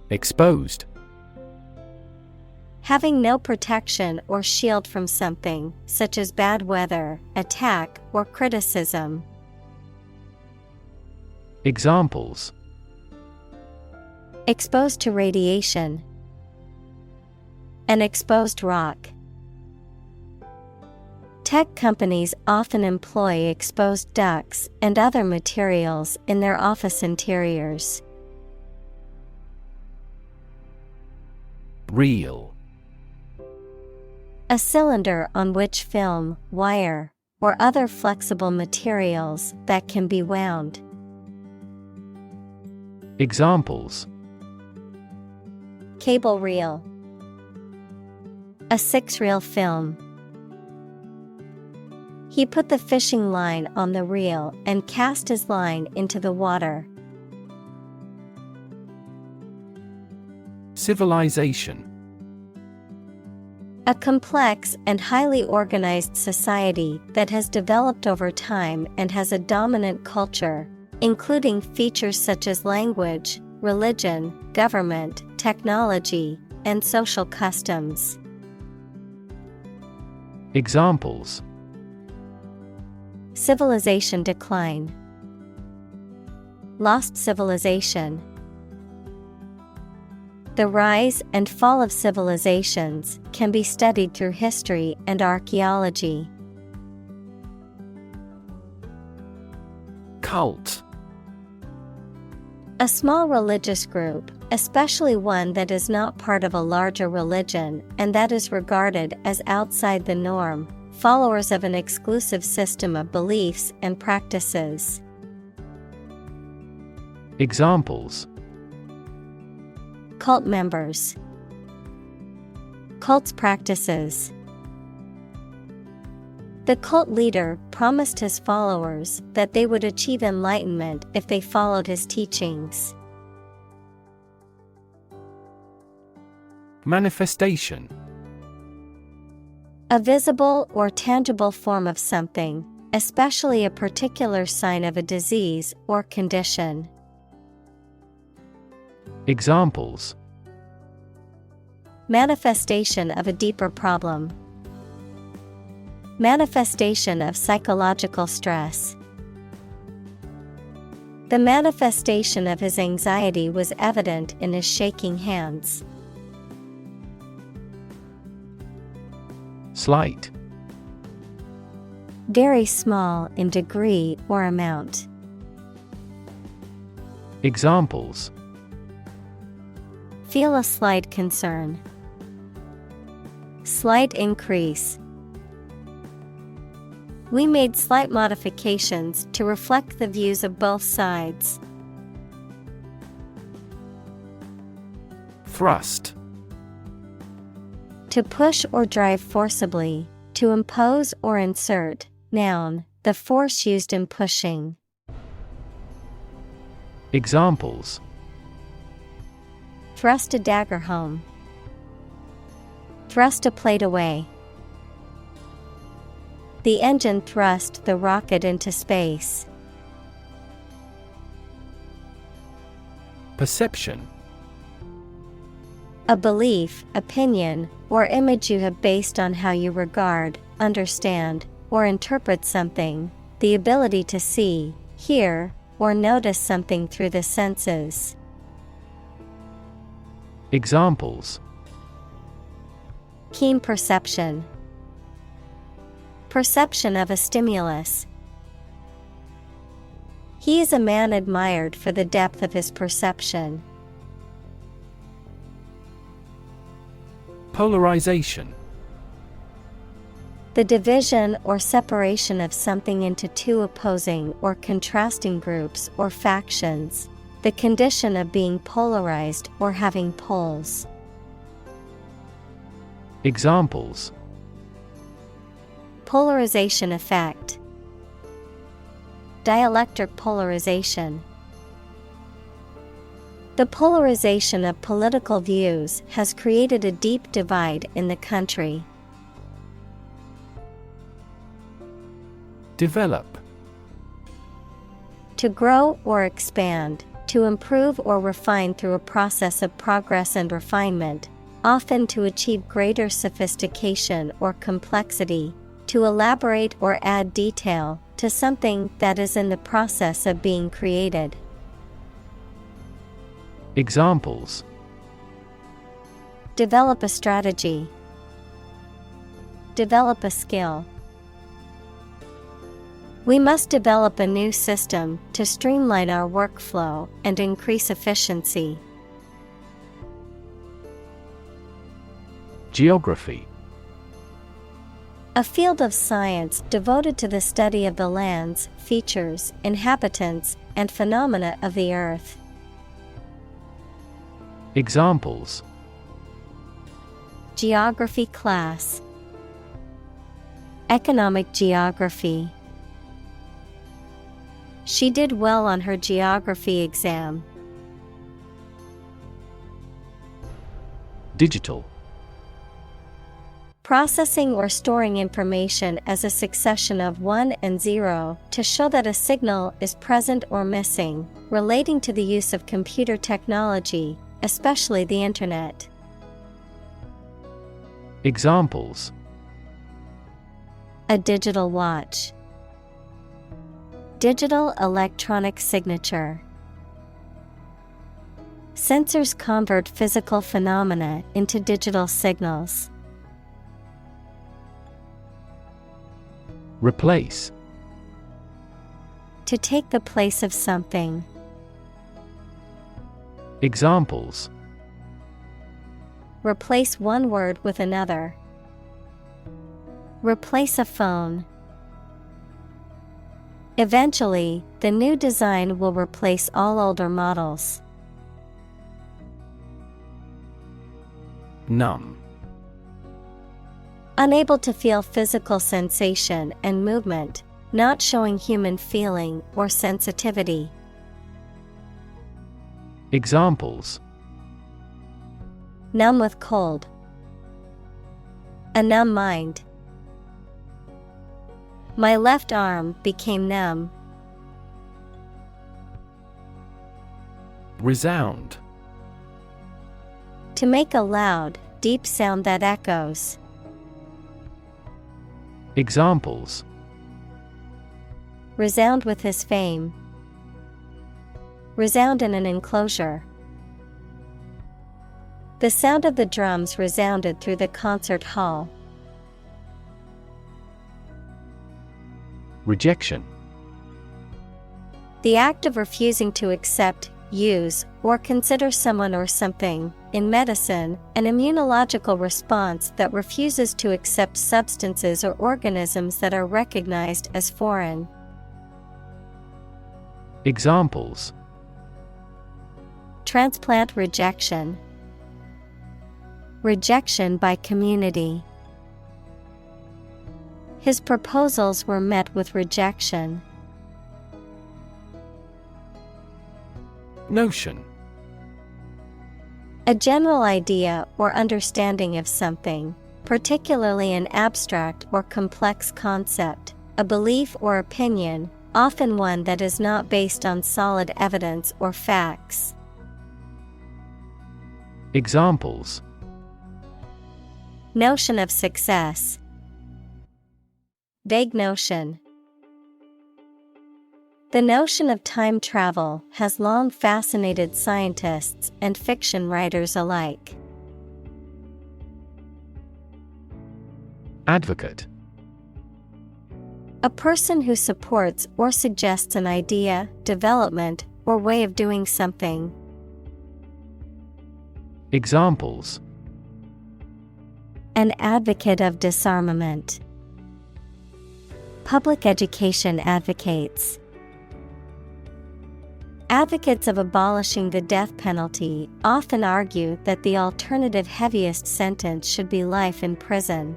Exposed. Having no protection or shield from something, such as bad weather, attack, or criticism. Examples: Exposed to radiation. An exposed rock. Tech companies often employ exposed ducts and other materials in their office interiors. Reel. A cylinder on which film, wire, or other flexible materials that can be wound. Examples: Cable reel. A 6-reel film. He put the fishing line on the reel and cast his line into the water. Civilization. A complex and highly organized society that has developed over time and has a dominant culture, including features such as language, religion, government, technology, and social customs. Examples: civilization decline, lost civilization. The rise and fall of civilizations can be studied through history and archaeology. Cult. A small religious group, especially one that is not part of a larger religion and that is regarded as outside the norm, followers of an exclusive system of beliefs and practices. Examples: cult members, cult's practices. The cult leader promised his followers that they would achieve enlightenment if they followed his teachings. Manifestation. A visible or tangible form of something, especially a particular sign of a disease or condition. Examples: manifestation of a deeper problem, manifestation of psychological stress. The manifestation of his anxiety was evident in his shaking hands. Slight. Very small in degree or amount. Examples: feel a slight concern, slight increase. We made slight modifications to reflect the views of both sides. Thrust. To push or drive forcibly, to impose or insert. Noun, the force used in pushing. Examples: thrust a dagger home, thrust a plate away. The engine thrust the rocket into space. Perception. A belief, opinion, or image you have based on how you regard, understand, or interpret something, the ability to see, hear, or notice something through the senses. Examples: keen perception, perception of a stimulus. He is a man admired for the depth of his perception. Polarization. The division or separation of something into two opposing or contrasting groups or factions. The condition of being polarized or having poles. Examples: polarization effect, dielectric polarization. The polarization of political views has created a deep divide in the country. Develop. To grow or expand, to improve or refine through a process of progress and refinement, often to achieve greater sophistication or complexity, to elaborate or add detail to something that is in the process of being created. Examples: develop a strategy, develop a skill. We must develop a new system to streamline our workflow and increase efficiency. Geography. A field of science devoted to the study of the lands, features, inhabitants, and phenomena of the earth. Examples: geography class, economic geography. She did well on her geography exam. Digital. Processing or storing information as a succession of 1 and 0 to show that a signal is present or missing, relating to the use of computer technology, especially the Internet. Examples: A digital watch. Digital electronic signature. Sensors convert physical phenomena into digital signals. Replace. To take the place of something. Examples. Replace one word with another. Replace a phone. Eventually, the new design will replace all older models. Numb. Unable to feel physical sensation and movement, not showing human feeling or sensitivity. Examples. Numb with cold. A numb mind. My left arm became numb. Resound. To make a loud, deep sound that echoes. Examples. Resound with his fame. Resound in an enclosure. The sound of the drums resounded through the concert hall. Rejection. The act of refusing to accept, use, or consider someone or something. In medicine, an immunological response that refuses to accept substances or organisms that are recognized as foreign. Examples. Transplant rejection. Rejection by community. His proposals were met with rejection. Notion. A general idea or understanding of something, particularly an abstract or complex concept, a belief or opinion, often one that is not based on solid evidence or facts. Examples. Notion of success. Vague notion. The notion of time travel has long fascinated scientists and fiction writers alike. Advocate. A person who supports or suggests an idea, development, or way of doing something. Examples. An advocate of disarmament. Public education advocates. Advocates of abolishing the death penalty often argue that the alternative heaviest sentence should be life in prison.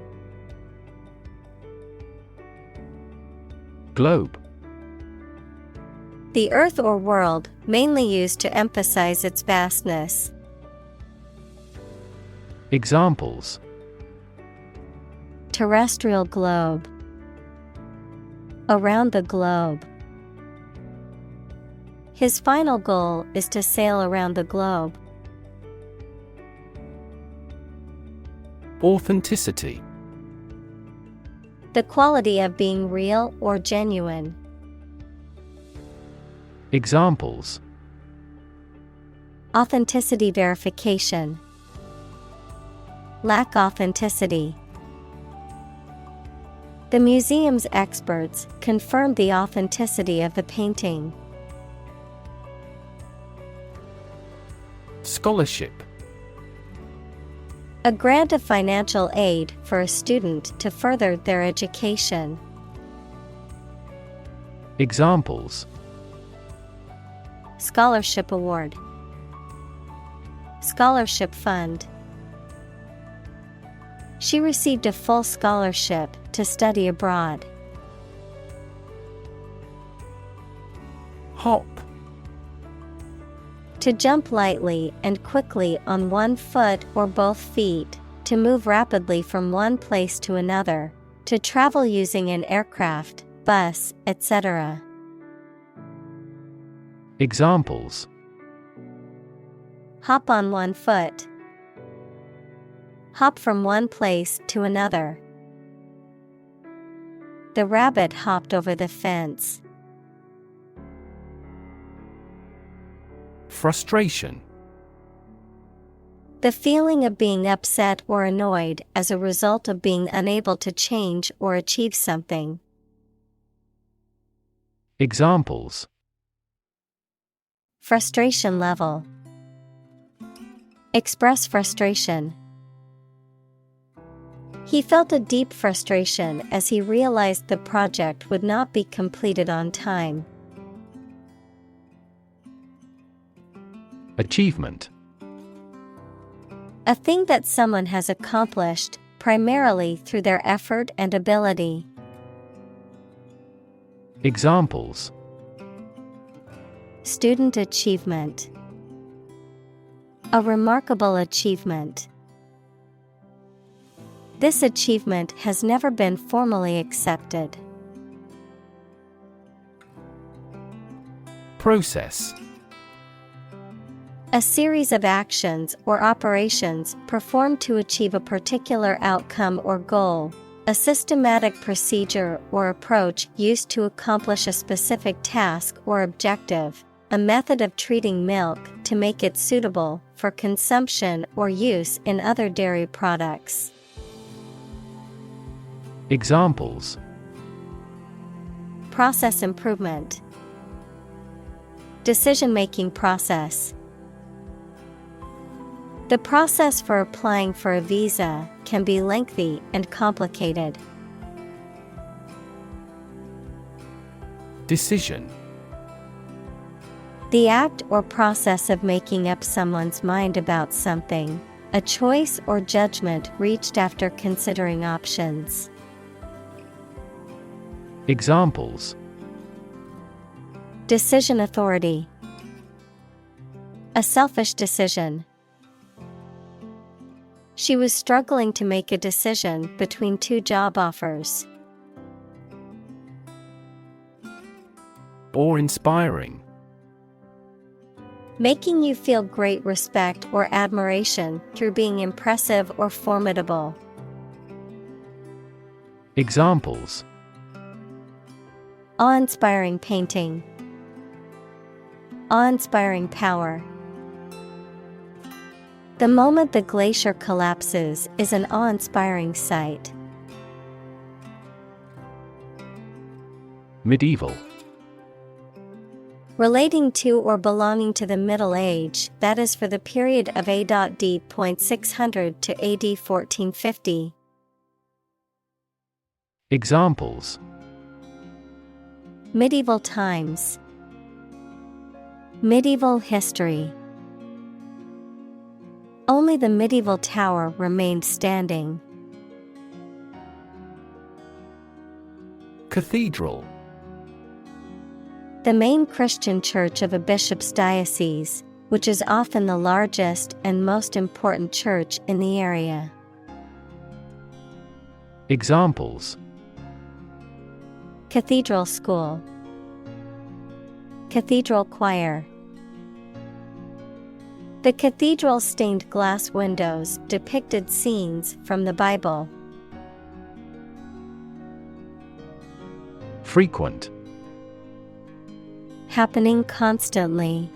Globe. The earth or world, mainly used to emphasize its vastness. Examples. Terrestrial globe. Around the globe. His final goal is to sail around the globe. Authenticity. The quality of being real or genuine. Examples. Authenticity verification. Lack authenticity. The museum's experts confirmed the authenticity of the painting. Scholarship. A grant of financial aid for a student to further their education. Examples. Scholarship award. Scholarship fund. She received a full scholarship to study abroad. Hop. To jump lightly and quickly on one foot or both feet, to move rapidly from one place to another, to travel using an aircraft, bus, etc. Examples. Hop on one foot. Hop from one place to another. The rabbit hopped over the fence. Frustration. The feeling of being upset or annoyed as a result of being unable to change or achieve something. Examples: Frustration level. Express frustration. He felt a deep frustration as he realized the project would not be completed on time. Achievement. A thing that someone has accomplished, primarily through their effort and ability. Examples: Student achievement. A remarkable achievement. This achievement has never been formally accepted. Process. A series of actions or operations performed to achieve a particular outcome or goal. A systematic procedure or approach used to accomplish a specific task or objective. A method of treating milk to make it suitable for consumption or use in other dairy products. Examples: Process improvement. Decision-making process. The process for applying for a visa can be lengthy and complicated. Decision. The act or process of making up someone's mind about something, a choice or judgment reached after considering options. Examples: Decision authority. A selfish decision. She was struggling to make a decision between two job offers. Awe-inspiring. Making you feel great respect or admiration through being impressive or formidable. Examples: Awe-inspiring painting. Awe-inspiring power. The moment the glacier collapses is an awe-inspiring sight. Medieval. Relating to or belonging to the Middle Age, that is for the period of A.D. 600 to AD 1450. Examples: Medieval times. Medieval history. Only the medieval tower remained standing. Cathedral. The main Christian church of a bishop's diocese, which is often the largest and most important church in the area. Examples: Cathedral school. Cathedral choir. The cathedral's stained glass windows depicted scenes from the Bible. Frequent. Happening constantly.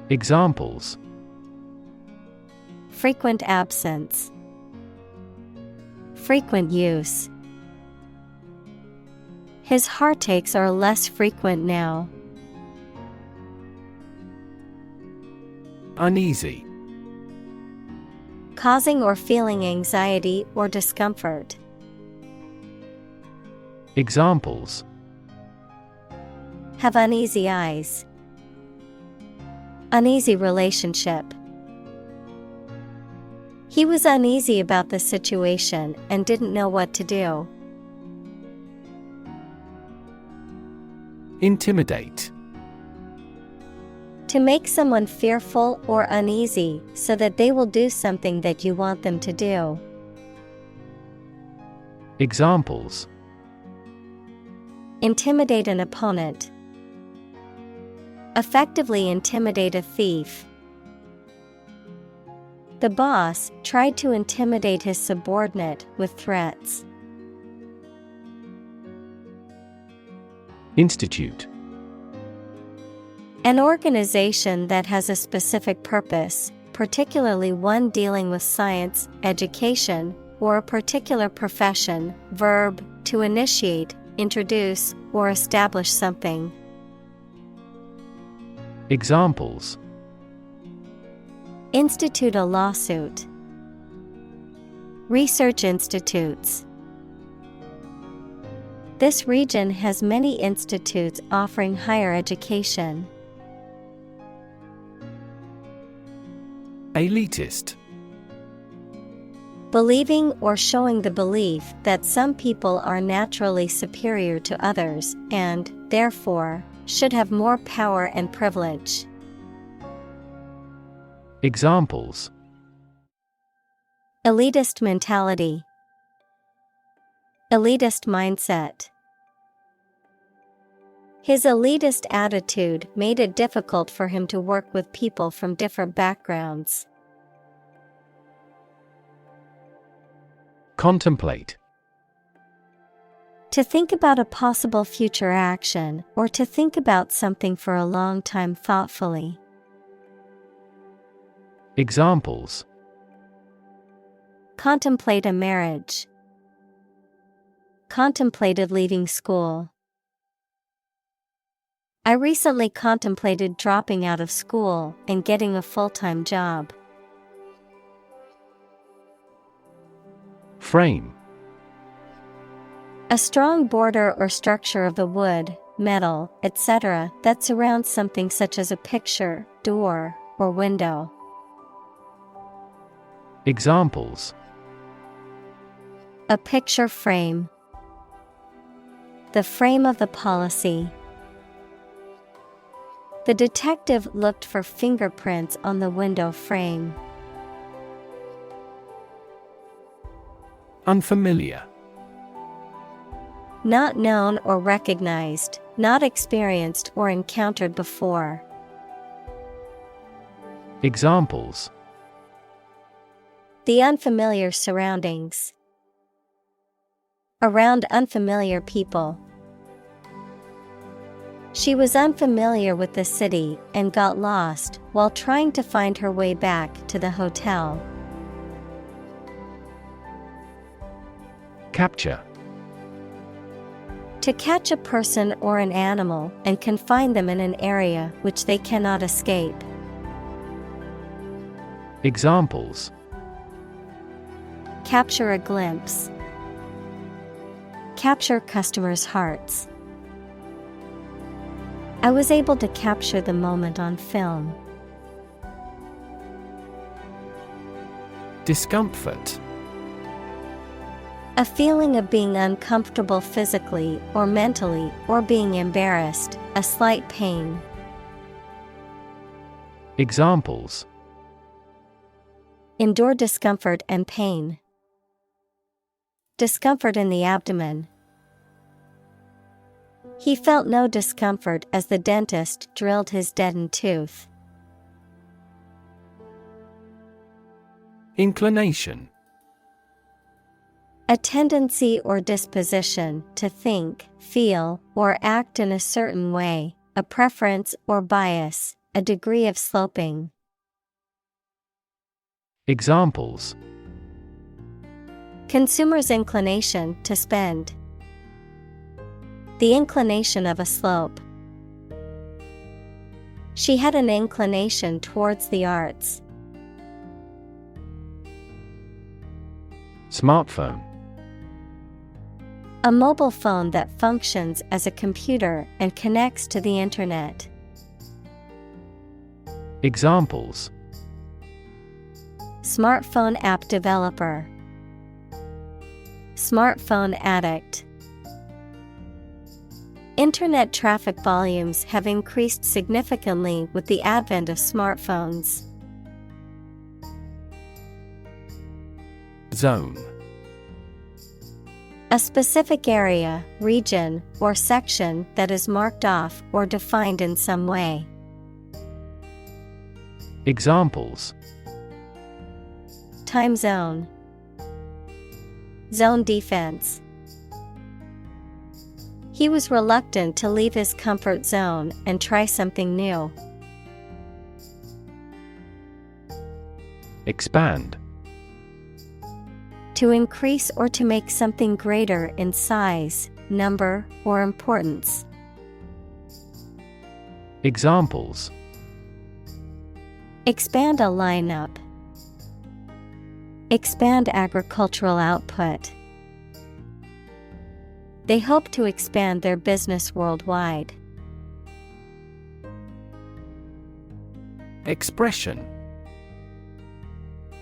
Examples: Frequent absence. Frequent use. His heartaches are less frequent now. Uneasy. Causing or feeling anxiety or discomfort. Examples: Have uneasy eyes. Uneasy relationship. He was uneasy about the situation and didn't know what to do. Intimidate. To make someone fearful or uneasy so that they will do something that you want them to do. Examples: Intimidate an opponent. Effectively intimidate a thief. The boss tried to intimidate his subordinate with threats. Institute. An organization that has a specific purpose, particularly one dealing with science, education, or a particular profession. Verb, to initiate, introduce, or establish something. Examples: Institute a lawsuit. Research institutes. This region has many institutes offering higher education. Elitist. Believing or showing the belief that some people are naturally superior to others and, therefore, should have more power and privilege. Examples: Elitist mentality. Elitist mindset. His elitist attitude made it difficult for him to work with people from different backgrounds. Contemplate. To think about a possible future action, or to think about something for a long time thoughtfully. Examples: Contemplate a marriage. Contemplated leaving school. I recently contemplated dropping out of school and getting a full-time job. Frame. A strong border or structure of the wood, metal, etc. that surrounds something such as a picture, door, or window. Examples: A picture frame. The frame of the policy. The detective looked for fingerprints on the window frame. Unfamiliar. Not known or recognized, not experienced or encountered before. Examples: The unfamiliar surroundings. Around unfamiliar people. She was unfamiliar with the city and got lost while trying to find her way back to the hotel. Capture. To catch a person or an animal and confine them in an area which they cannot escape. Examples: Capture a glimpse. Capture customers' hearts. I was able to capture the moment on film. Discomfort. A feeling of being uncomfortable physically or mentally, or being embarrassed, a slight pain. Examples: Endure discomfort and pain. Discomfort in the abdomen. He felt no discomfort as the dentist drilled his deadened tooth. Inclination. A tendency or disposition to think, feel, or act in a certain way, a preference or bias, a degree of sloping. Examples: Consumer's inclination to spend. The inclination of a slope. She had an inclination towards the arts. Smartphone. A mobile phone that functions as a computer and connects to the internet. Examples: Smartphone app developer. Smartphone addict. Internet traffic volumes have increased significantly with the advent of smartphones. Zone. A specific area, region, or section that is marked off or defined in some way. Examples: Time zone. Zone defense. He was reluctant to leave his comfort zone and try something new. Expand. To increase or to make something greater in size, number, or importance. Examples: Expand a lineup. Expand agricultural output. They hope to expand their business worldwide. Expression.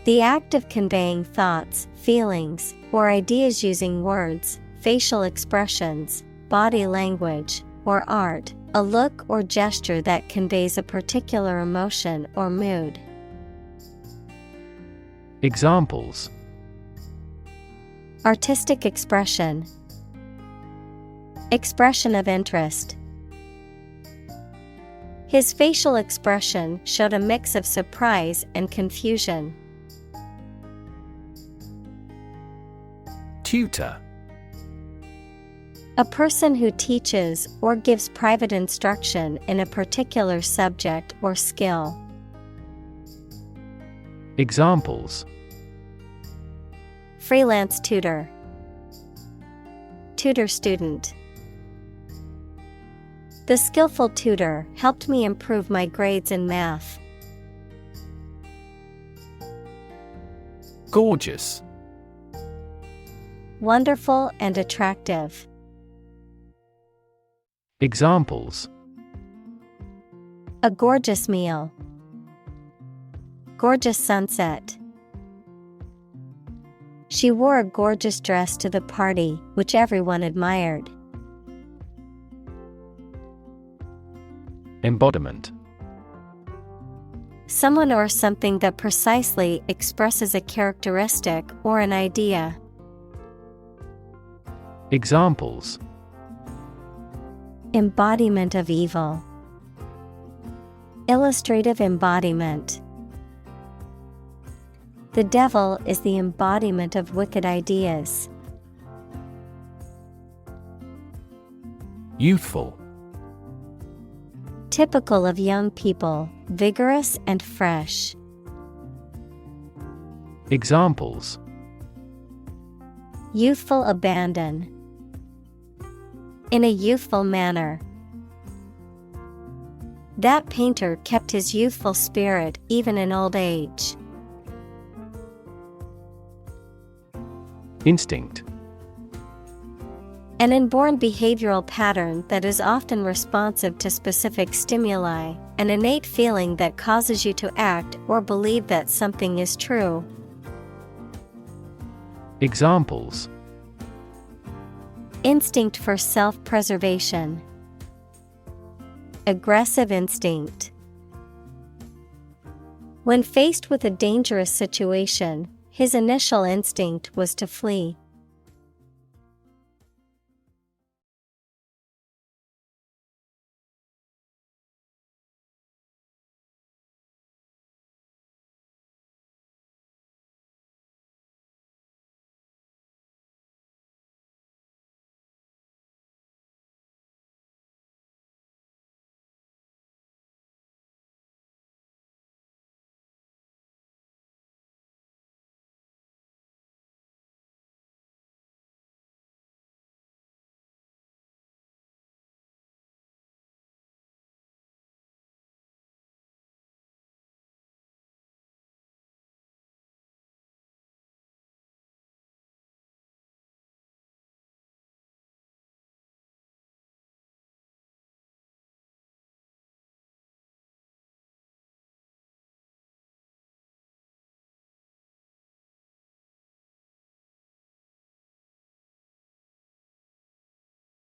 The act of conveying thoughts, feelings, or ideas using words, facial expressions, body language, or art, a look or gesture that conveys a particular emotion or mood. Examples: Artistic expression. Expression of interest. His facial expression showed a mix of surprise and confusion. Tutor. A person who teaches or gives private instruction in a particular subject or skill. Examples: Freelance tutor. Tutor student. The skillful tutor helped me improve my grades in math. Gorgeous. Wonderful and attractive. Examples: A gorgeous meal. Gorgeous sunset. She wore a gorgeous dress to the party, which everyone admired. Embodiment. Someone or something that precisely expresses a characteristic or an idea. Examples: Embodiment of evil. Illustrative embodiment. The devil is the embodiment of wicked ideas. Youthful. Typical of young people, vigorous and fresh. Examples: Youthful abandon. In a youthful manner. That painter kept his youthful spirit even in old age. Instinct. An inborn behavioral pattern that is often responsive to specific stimuli, an innate feeling that causes you to act or believe that something is true. Examples: Instinct for self-preservation. Aggressive instinct. When faced with a dangerous situation, his initial instinct was to flee.